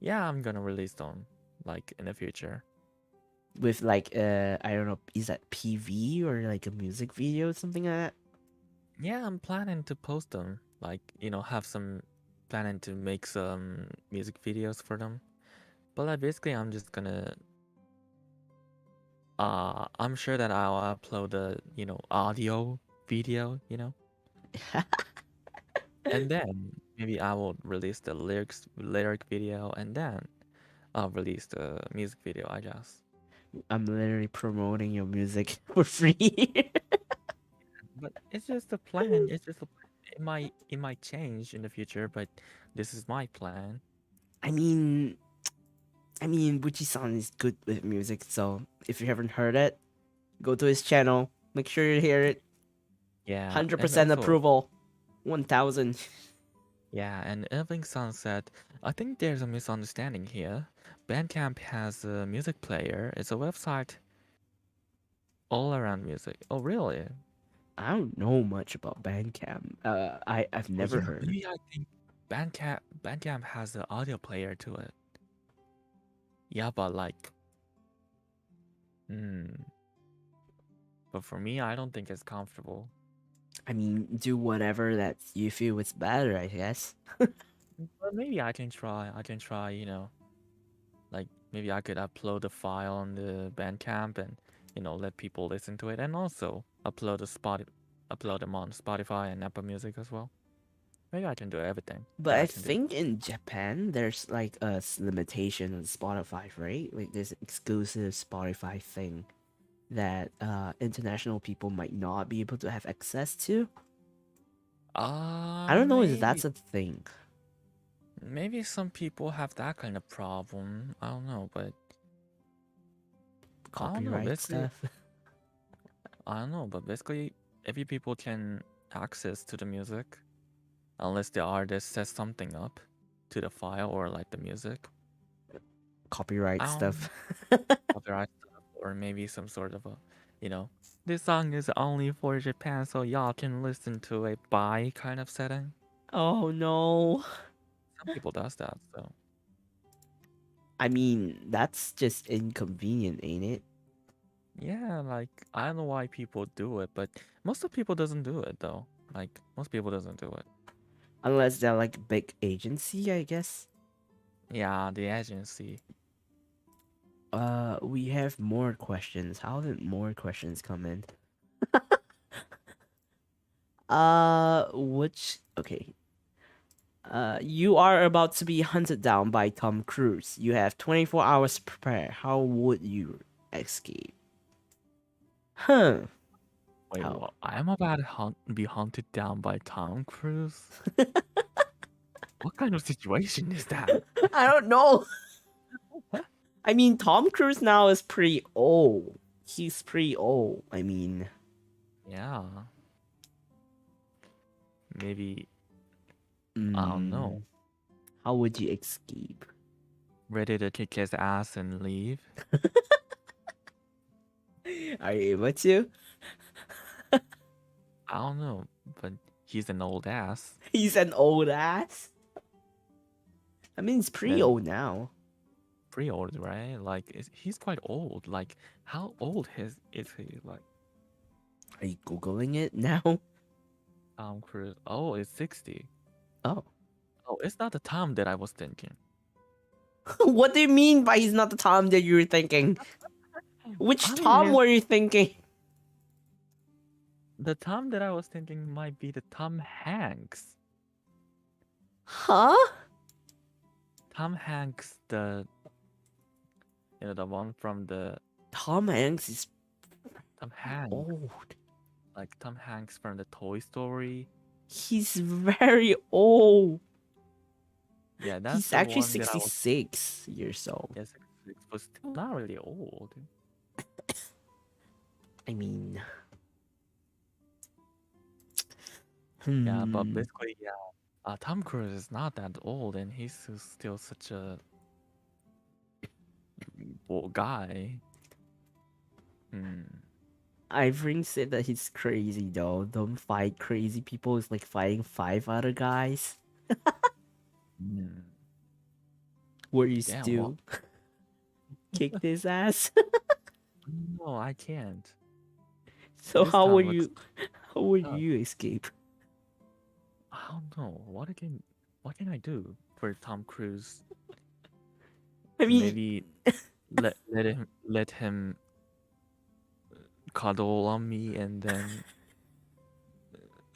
Yeah, I'm gonna release them like in the future. With like I don't know, is that PV or like a music video or something like that? Yeah, I'm planning to post them. Like, have some planning to make some music videos for them. But like basically I'm just gonna I'm sure that I'll upload the, audio video, and then maybe I will release the lyric video and then I'll release the music video, I guess. I'm literally promoting your music for free. But it's just a plan. It's just a plan. It might change in the future, but this is my plan. I mean, Buchi-san is good with music, so if you haven't heard it, go to his channel. Make sure you hear it. Yeah, and 100% also approval. 1000. yeah, and Irving Sun said, I think there's a misunderstanding here. Bandcamp has a music player. It's a website all around music. Oh, really? I don't know much about Bandcamp. I've Oh, never yeah, heard. maybe I think Bandcamp has an audio player to it. Yeah, but like, hmm. But for me, I don't think it's comfortable. I mean, do whatever that you feel is better, I guess. But maybe I can try. Like maybe I could upload the file on the Bandcamp and let people listen to it, and also upload them on Spotify and Apple Music as well. Maybe I can do everything But that I I can do. think in Japan, there's like a limitation on Spotify, right? Like this exclusive Spotify thing that international people might not be able to have access to. I don't know if Maybe that's a thing. maybe some people have that kind of problem. I don't know, but I don't know. Copyright Basically, stuff. I don't know, but basically, every people can access to the music unless the artist sets something up to the file or like the music. Copyright I don't stuff. copyright stuff or maybe some sort of a, you know, this song is only for Japan, so y'all can listen to it by kind of setting. Oh no. Some people does that, so I mean, that's just inconvenient, ain't it? yeah, like I don't know why people do it, but most of people doesn't do it though. Like most people doesn't do it. Unless they're like big agency, I guess. Yeah, the agency. We have more questions. How did more questions come in? Which okay. You are about to be hunted down by Tom Cruise. You have 24 hours to prepare. How would you escape? Huh. Wait, How? what? I'm about to be hunted down by Tom Cruise? What kind of situation is that? I don't know. I mean, Tom Cruise now is pretty old. He's pretty old. I mean, Yeah, maybe I don't know. mm, how would you escape? Ready to kick his ass and leave? Are you able to? I don't know, but he's an old ass. He's an old ass. I mean, he's pretty And old now. pretty old, right? Like he's quite old. Like how old is he? Like Are you googling it now? Tom Cruise? Oh, it's 60. Oh, Oh, it's not the Tom that I was thinking. What do you mean by he's not the Tom that you were thinking? Which I mean, Tom were you thinking? the Tom that I was thinking might be the Tom Hanks. Huh? Tom Hanks, the one from the Tom Hanks is Tom Hanks, old. like Tom Hanks from the Toy Story. He's very old. Yeah, that's He's the actually one that I was. 66 years old. Yes, it was still not really old. I mean, Yeah, but basically, yeah, Tom Cruise is not that old, and he's still such a old guy. Irving said that he's crazy though. Don't fight crazy people. It's like fighting 5 other guys. Where you Yeah, still kick his ass. no, I can't. So This how time would looks you? How would tough. you escape? I don't know. What can I do for Tom Cruise? I mean, Maybe let him cuddle on me and then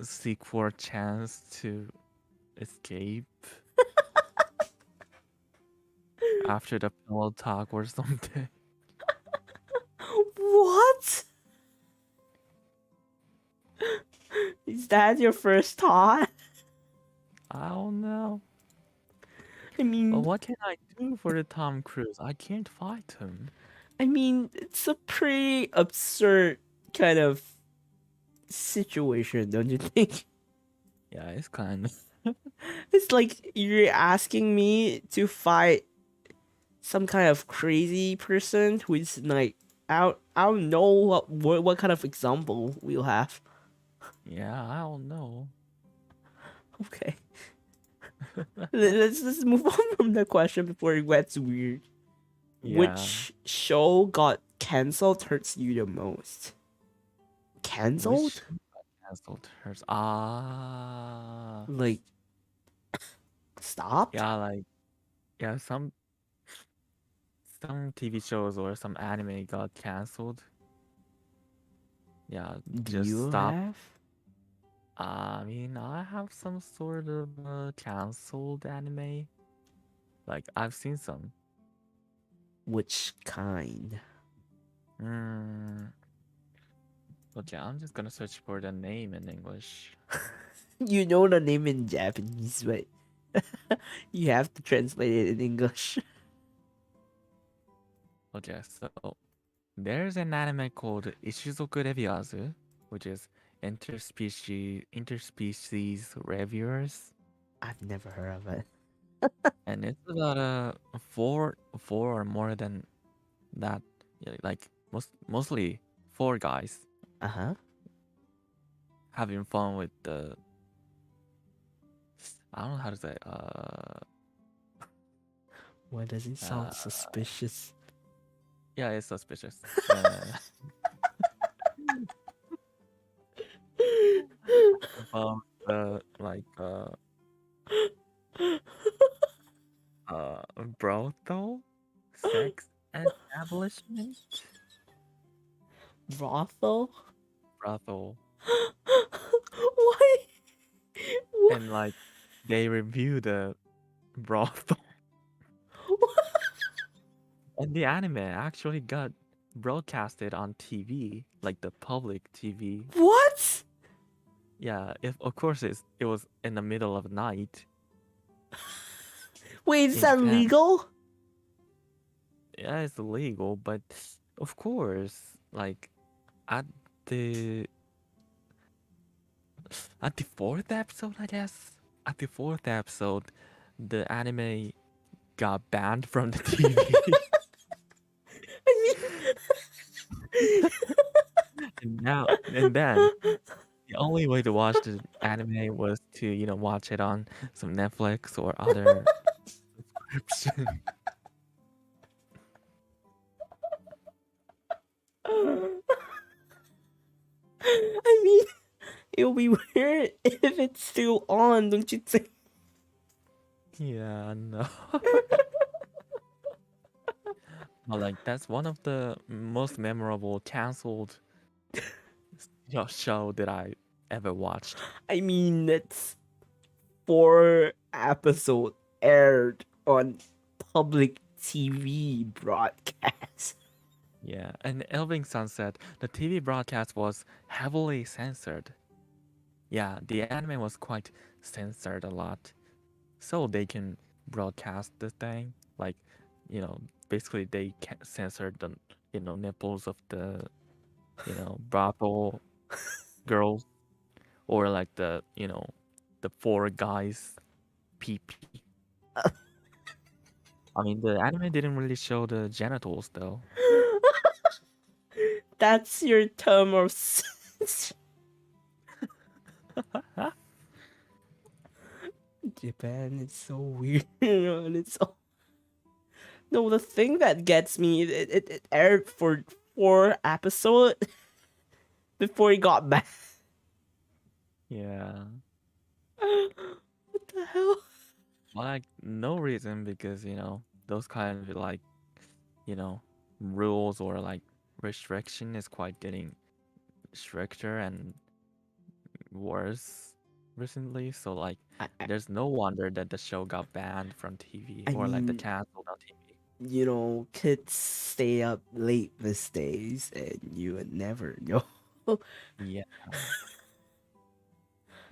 seek for a chance to escape after the pillow talk or something. what? Is that your first thought? I don't know. I mean, But what can I do for the Tom Cruise? I can't fight him. I mean, it's a pretty absurd kind of situation, don't you think? Yeah, it's kind of. It's like you're asking me to fight some kind of crazy person who is like I don't know what kind of example we'll have. Yeah, I don't know. Okay. Let's move on from the question before it gets weird. Yeah. Which show got cancelled hurts you the most? Cancelled? Which cancelled hers? Like stopped? Yeah, some TV shows or some anime got cancelled. Yeah, Do just you stop. have? I mean, I have some sort of cancelled anime. Like, I've seen some. Which kind? Okay, I'm just gonna search for the name in English. You know the name in Japanese, but you have to translate it in English. Okay, so there's an anime called Ishizoku Reviewers, which is interspecies reviewers, I've never heard of it. and it's about four or more than that. Yeah, like mostly 4 guys Uh-huh. having fun with the. I don't know how to say. Why does it sound suspicious? Yeah, it's suspicious. Like brothel, sex establishment, Brothel? brothel, Why? and like they review the brothel, and the anime actually got broadcasted on TV, like the public TV. What? Yeah, if of course it was in the middle of the night. Wait, is In that Japan. legal? Yeah, it's illegal, but of course, like at the 4th episode, I guess. At the 4th episode, the anime got banned from the TV. and then the only way to watch the anime was to, watch it on some Netflix or other subscription. I mean, it'll be weird if it's still on, don't you think? Yeah, no. Like that's one of the most memorable canceled show that I ever watched. I mean, it's 4 episode aired on public TV broadcast. Yeah, and Elving Sunset, the TV broadcast was heavily censored. Yeah, the anime was quite censored a lot, so they can broadcast the thing. Like, basically they can censor the nipples of the brothel girls, or like the four guys pee pee. I mean, the anime didn't really show the genitals though. That's your term of Japan is so weird on its own. No, the thing that gets me, it aired for 4 episodes before it got banned. Yeah, What the hell? like no reason, because those kind of like you know rules or like restriction is quite getting stricter and worse recently. So like, I, I, there's no wonder that the show got banned from TV I or like the mean, canceled on TV. kids stay up late these days, and you would never know. Yeah.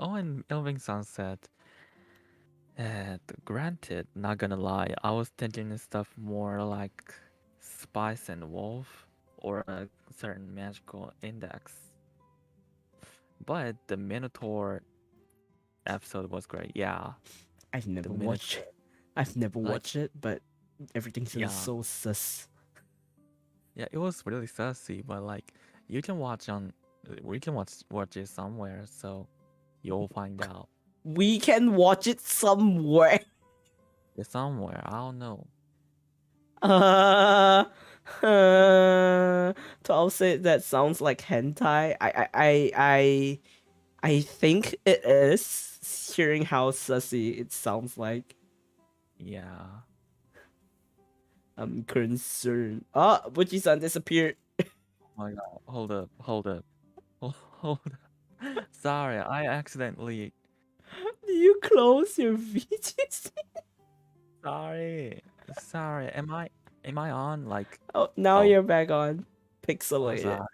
Oh, and Elving Sunset. Granted, not gonna lie, I was thinking of stuff more like Spice and Wolf or a certain magical index. But the Minotaur episode was great. Yeah, I've the never watched. Minotaur. I've never Like, watched it, but everything seems yeah, so sus. yeah, it was really sussy. But like, you can watch on, we can watch it somewhere, so you'll find out. We can watch it somewhere. It's somewhere. I don't know. Uh, uh 12 say that sounds like hentai. I think it is. Hearing how sussy it sounds like, Yeah. I'm concerned. Oh, Buchi-san disappeared. Oh my God. Hold up. Hold up. Hold up. Sorry, I accidentally. Do you close your VTC? Sorry. Sorry. Am I on? Like, Oh, now oh, you're back on. oh, Pixelated. sorry.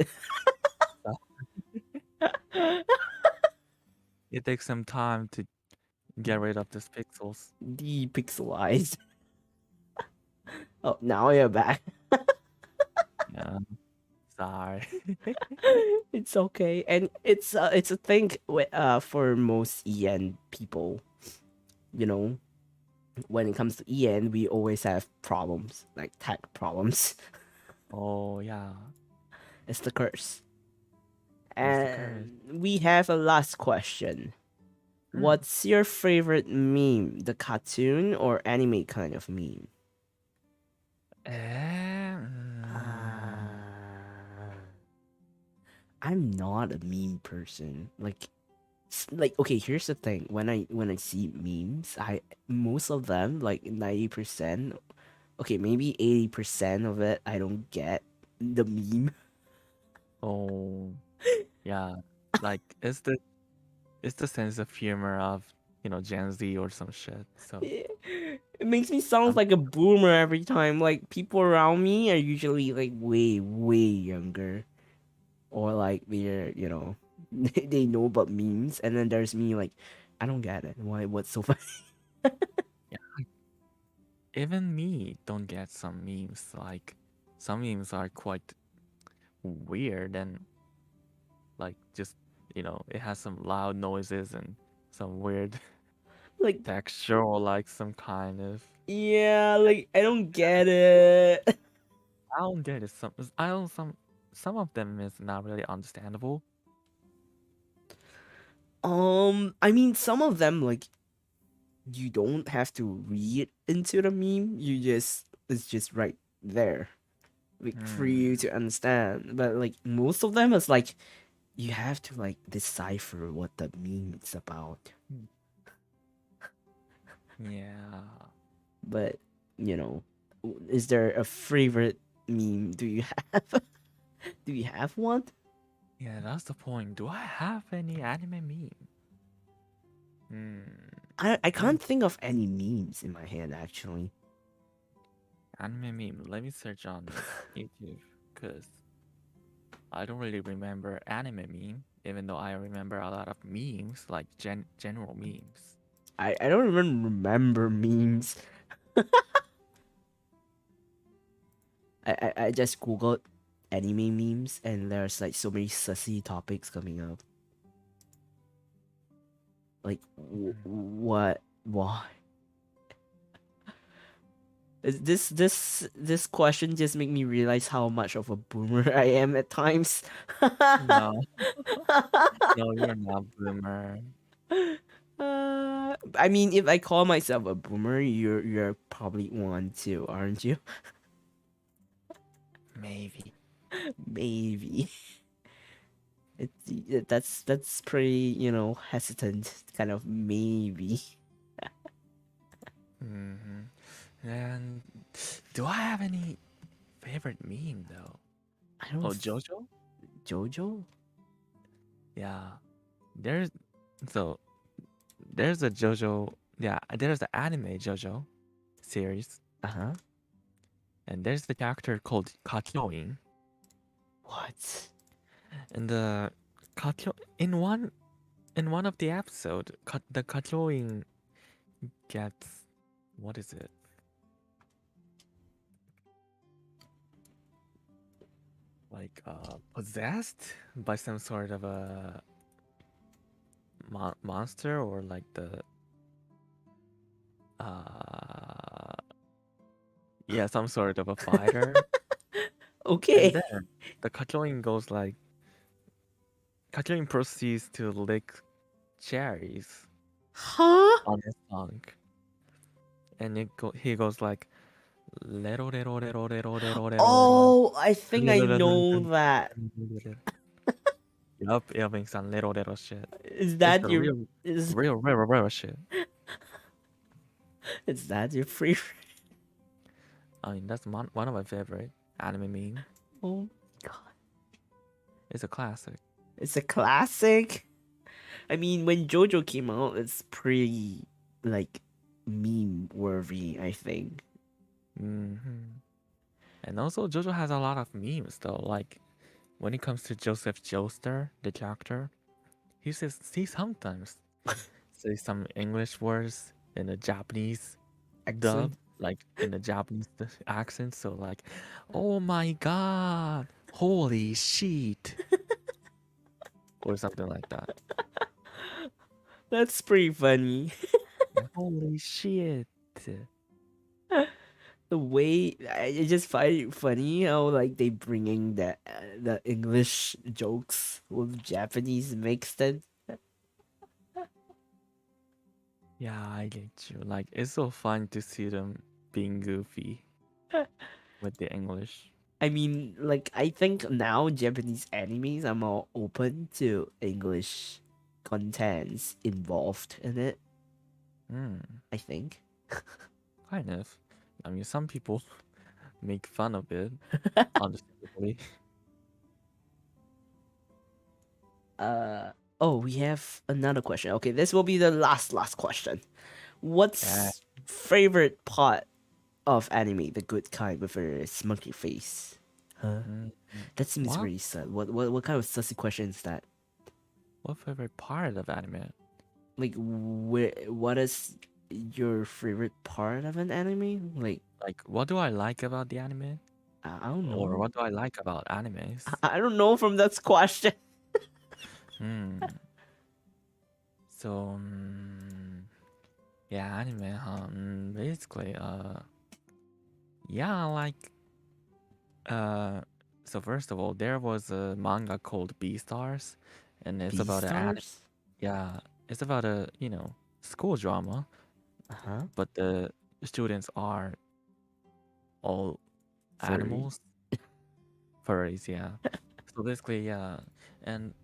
It takes some time to get rid of these pixels. Depixelized. Oh, now you're back. Yeah. Sorry. It's okay, and it's a thing with for most EN people. You know, when it comes to EN, we always have problems like tech problems. Oh, yeah. It's the curse. It's the curse. And we have a last question. Hmm. What's your favorite meme? The cartoon or anime kind of meme? Mm. Uh, I'm not a meme person. Like okay, here's the thing. When I see memes, I most of them, like 90%, okay, maybe 80% of it, I don't get the meme. Oh, yeah. Like, it's the sense of humor of, Gen Z or some shit. So, It makes me sound um, like a boomer every time. Like people around me are usually like way way younger, or like they're they know about memes, and then there's me like, I don't get it. What's so funny? yeah, even me don't get some memes. Like, some memes are quite weird and like just, it has some loud noises and some weird Like texture or like some kind of. yeah, like I don't get it. I don't get it. Some of them is not really understandable. I mean, some of them, like, you don't have to read into the meme. It's just right there, like for you Hmm. to understand. But like most of them is like you have to like decipher what the meme is about. Yeah. But is there a favorite meme do you have? Do you have one? Yeah, that's the point. Do I have any anime meme? Hmm. I Let me can't think of any memes in my head actually. anime meme. Let me search on YouTube because I don't really remember anime meme, even though I remember a lot of memes, like general memes. I don't even remember memes. I just googled anime memes and there's like so many sussy topics coming up. Like Mm. what? Why? This question just make me realize how much of a boomer I am at times. No, no, you're not boomer. I mean, if I call myself a boomer, you're probably one too, aren't you? Maybe. Maybe. That's pretty, hesitant kind of maybe. Hmm. And do I have any favorite meme though? I don't Oh, JoJo? Jojo? Yeah. There's so there's a JoJo. Yeah, there's the anime JoJo series, Uh-huh. and there's the character called Kakyoin. What? And the Kakyo in one of the episode, the Kakyoin gets what is it? Like possessed by some sort of a monster or like the uh yeah, some sort of a fighter. And Okay. then the Kakyoin goes like Kakyoin proceeds to lick cherries Huh? on his tongue. And he goes like lero lero lero lero lero lero Oh, I think I know that. lero. Yup, it makes some little shit. Is It's that the your real, is real shit. is that your favorite? I mean, that's one of my favorite anime meme. Oh god. It's a classic. It's a classic. I mean, when JoJo came out, it's pretty like meme worthy, I think. Hmm. And also, JoJo has a lot of memes though. Like when it comes to Joseph Joestar, the character, he sometimes says some English words in a Japanese dub, Accent. like in a Japanese accent. So like, oh my god, holy shit, or something like that. That's pretty funny. Holy shit. The way I just find it funny how like they bringing the English jokes with Japanese mixed in. Yeah, I get you. Like, it's so fun to see them being goofy with the English. I mean, like I think now Japanese animes are more open to English contents involved in it. Hmm, I think. kind of. I mean, some people make fun of it, understandably. Uh oh, we have another question. Okay, this will be the last question. Yeah. What's favorite part of anime, the good kind with a monkey face? Huh? Mm, That seems what? really sad. What kind of sussy question is that? What favorite part of anime? Like, what is your favorite part of an anime? Like, Like, what do I like about the anime? I don't Or know. what do I like about animes? I don't know from that question. Hmm. So, yeah, anime, huh? Basically, yeah, like, uh, so first of all, there was a manga called Beastars, and it's about Beastars? yeah, it's about a, school drama, Uh huh. but the students are all Furry. animals, furries, yeah. So basically, yeah, and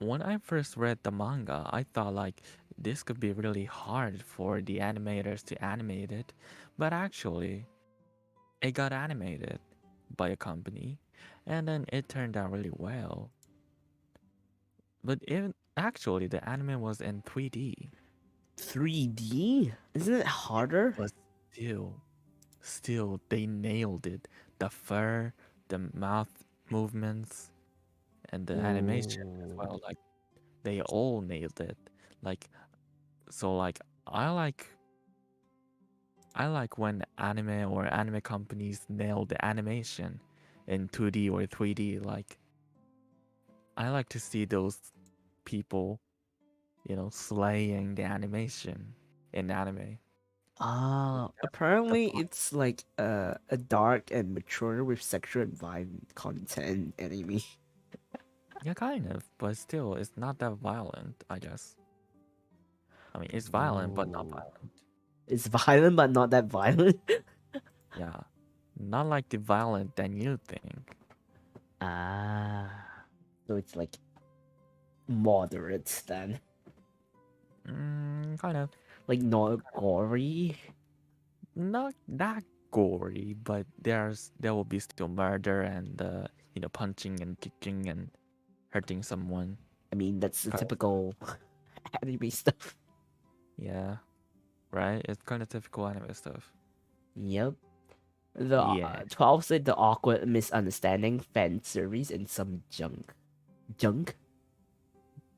when I first read the manga, I thought like this could be really hard for the animators to animate it, but actually, it got animated by a company, and then it turned out really well. But even actually, the anime was in 3D, 3D? Isn't it harder? but still, they nailed it. The fur, the mouth movements, and the animation as Oh. well. Like they all nailed it. Like so, like I like I like when anime or anime companies nail the animation in 2D or 3D. Like I like to see those people, slaying the animation in anime. Apparently The it's like a dark and mature with sexual and violent content anime. Yeah, kind of, but still, it's not that violent, I guess. I mean, it's violent, but not Oh. violent. It's violent but not that violent. Yeah, not like the violent than you think. Ah. So it's like moderate then. Kind of. Like not gory. Not that gory, but there will be still murder and punching and kicking and hurting someone. I mean that's the Kind of, typical anime stuff. yeah, right. It's kind of typical anime stuff. Yep. The Yeah, 12 said the awkward misunderstanding, fan service, and some junk. Junk?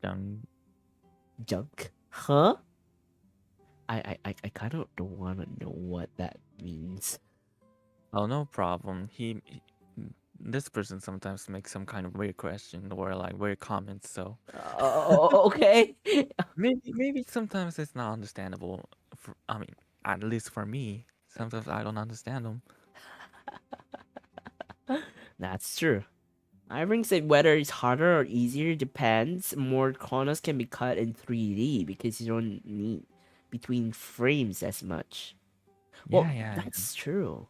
young. Junk? Huh? I kind of don't want to know what that means. Oh, no problem. This person sometimes makes some kind of weird question or like weird comments, so Okay. maybe sometimes it's not understandable. I mean, at least for me, sometimes I don't understand them. That's true. Irving said whether it's harder or easier depends. More corners can be cut in 3D because you don't need between frames as much. Yeah, Well, yeah, that's true.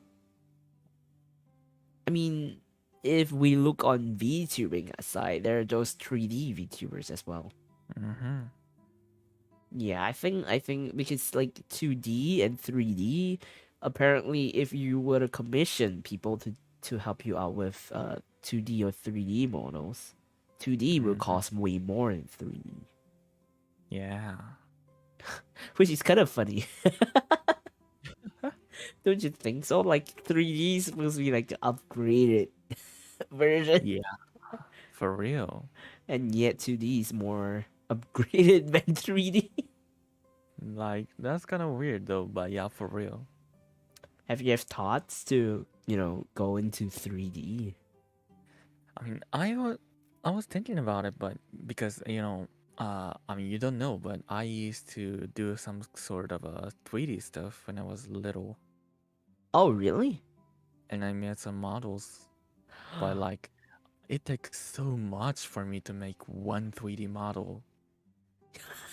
I mean, if we look on VTubing aside, there are those 3D VTubers as well. yeah. Mm-hmm. Yeah, I think because like 2D and 3D, apparently if you were to commission people to help you out with 2D or 3D models, 2D will Mm-hmm. cost way more than 3D, Yeah. which is kind of funny. Don't you think so? Like 3D is supposed to be like the upgraded version, Yeah, for real. and yet 2D is more upgraded than 3D. Like that's kind of weird though, but yeah, for real. Have you have thoughts to, go into 3D? I mean, I was thinking about it, but because I mean, you don't know, but I used to do some sort of a 3D stuff when I was little, Oh, really? and I made some models. But like, it takes so much for me to make one 3D model,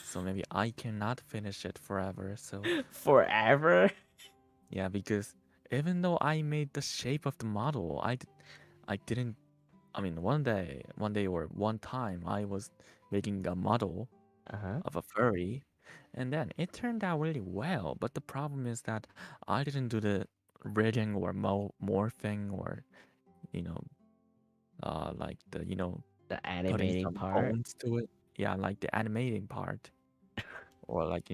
so maybe I cannot finish it forever. So Forever? yeah, because even though I made the shape of the model, I didn't. I mean, one day or one time, I was making a model Uh-huh. of a furry, and then it turned out really well. But the problem is that I didn't do the rigging or morphing or you know, like the The putting animating some part. bones to it. Yeah, like the animating part, or like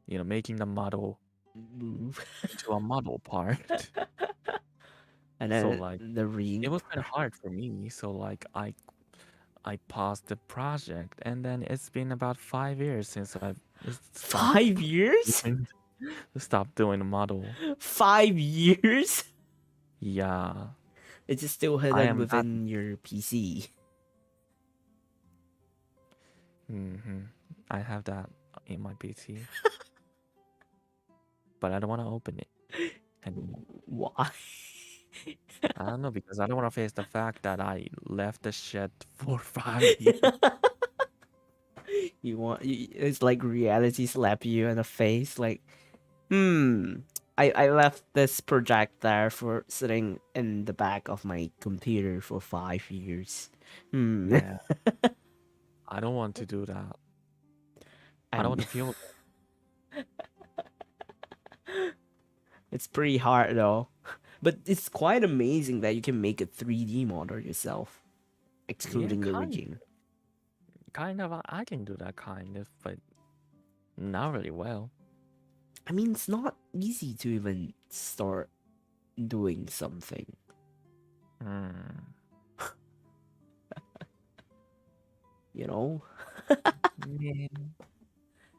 making the model Move. into a model part. And So then like the it ring. was kind of hard for me. So like I paused the project, and then it's been about 5 years since I've stopped 5 years? doing stopped doing the model. 5 years? Yeah, It's just still I hidden am that. within your PC. hmm I have that in my PC, but I don't want to open it anymore. Why? I don't know because I don't want to face the fact that I left the shit for 5 years. It's like reality slap you in the face. Like, hmm. I left this project there for sitting in the back of my computer for 5 years. Hmm. Yeah, I don't want to do that. I don't I'm want to feel It's pretty hard though. But it's quite amazing that you can make a 3D model yourself, Yeah, excluding the rigging. kind of. I can do that kind of, but not really well. I mean, it's not easy to even start doing something. Hmm. You know? Yeah.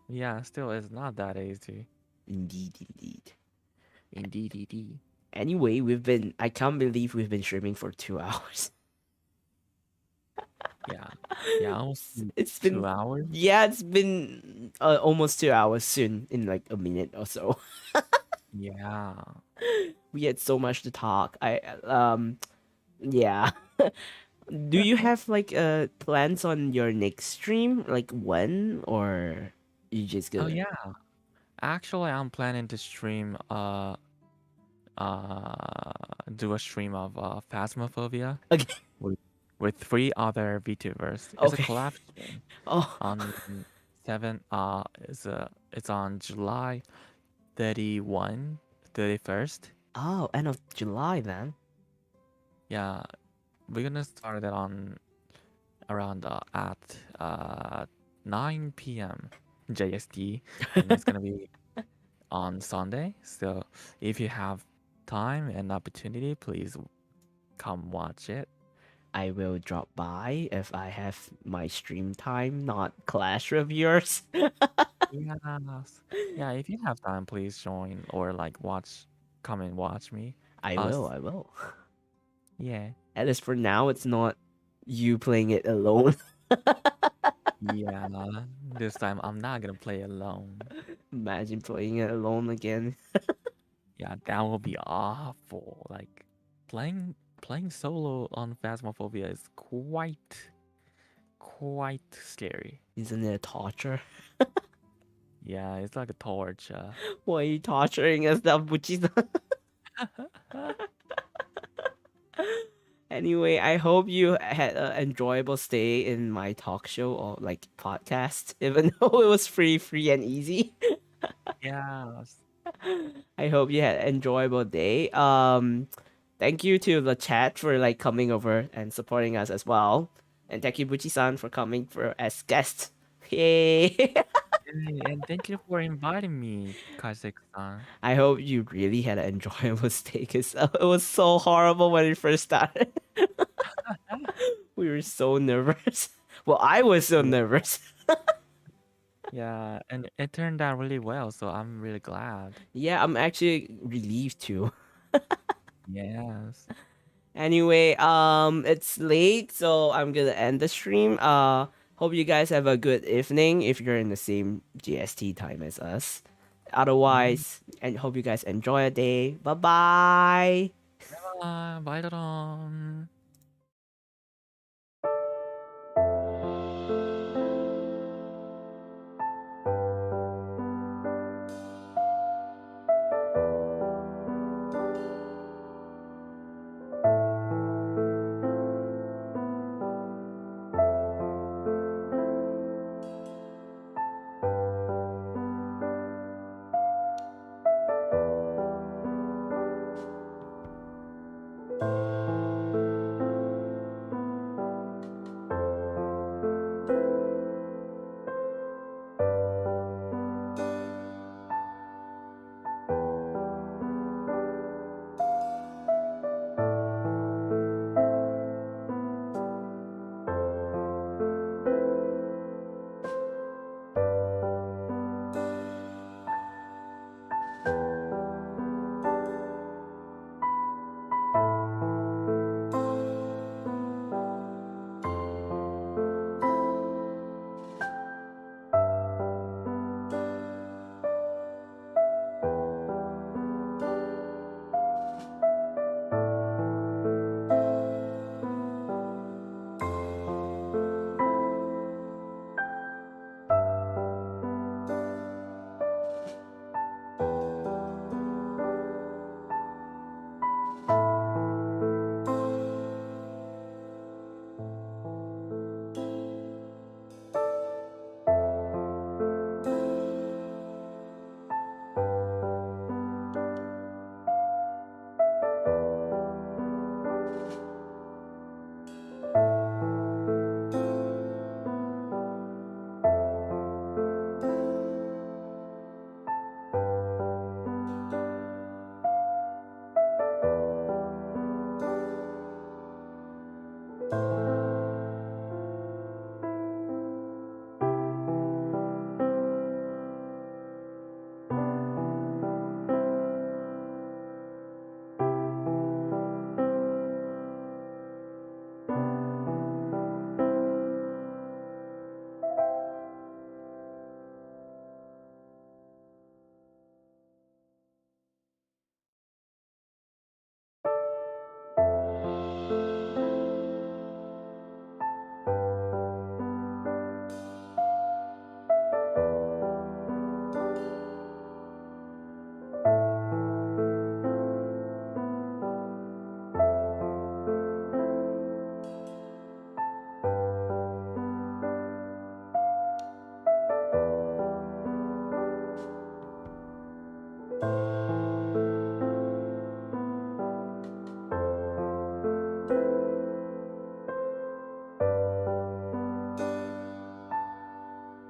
Yeah, still, it's not that easy. Indeed, indeed. Indeed, indeed. Anyway, I can't believe we've been streaming for 2 hours. Yeah. Yeah, almost It's been, 2 hours. yeah, it's been almost 2 hours soon, in like a minute or so. Yeah. We had so much to talk. Yeah. Do you have like plans on your next stream? Like when, or you just Oh gonna? yeah. Actually, I'm planning to stream uh do a stream of Phasmophobia Okay. with with 3 other VTubers. It's a Okay. collab stream Oh. on it's on July 31, 31st. Oh, end of July then. Yeah, we're gonna start it on around at 9 p.m. JST, and it's gonna be on Sunday. So if you have time and opportunity, please come watch it. I will drop by if I have my stream time, not clash with yours. Yes. Yeah, if you have time, please join or like watch, come and watch me. I will, Us. I will. Yeah. At least for now, it's not you playing it alone. Yeah. This time I'm not gonna play alone. Imagine playing it alone again. Yeah, that will be awful. Like playing solo on Phasmophobia is quite scary. Isn't it a torture? Yeah, it's like a torture. Why are you torturing us, that Buchi? Anyway, I hope you had an enjoyable stay in my talk show or like podcast, even though it was free and easy. Yes. I hope you had an enjoyable day. Thank you to the chat for like coming over and supporting us as well, and thank you Buchi-san for coming for as guest. Yay! Hey, and thank you for inviting me, Kaissics-san. I hope you really had an enjoyable stay because it was so horrible when it first started. We were so nervous. Well, I was so Yeah. nervous. Yeah, and it turned out really well, so I'm really glad. Yeah, I'm actually relieved too. Yes. Anyway, it's late, so I'm gonna end the stream. Hope you guys have a good evening if you're in the same GST time as us. Mm. Otherwise, and hope you guys enjoy a day. Bye bye. Bye, bye,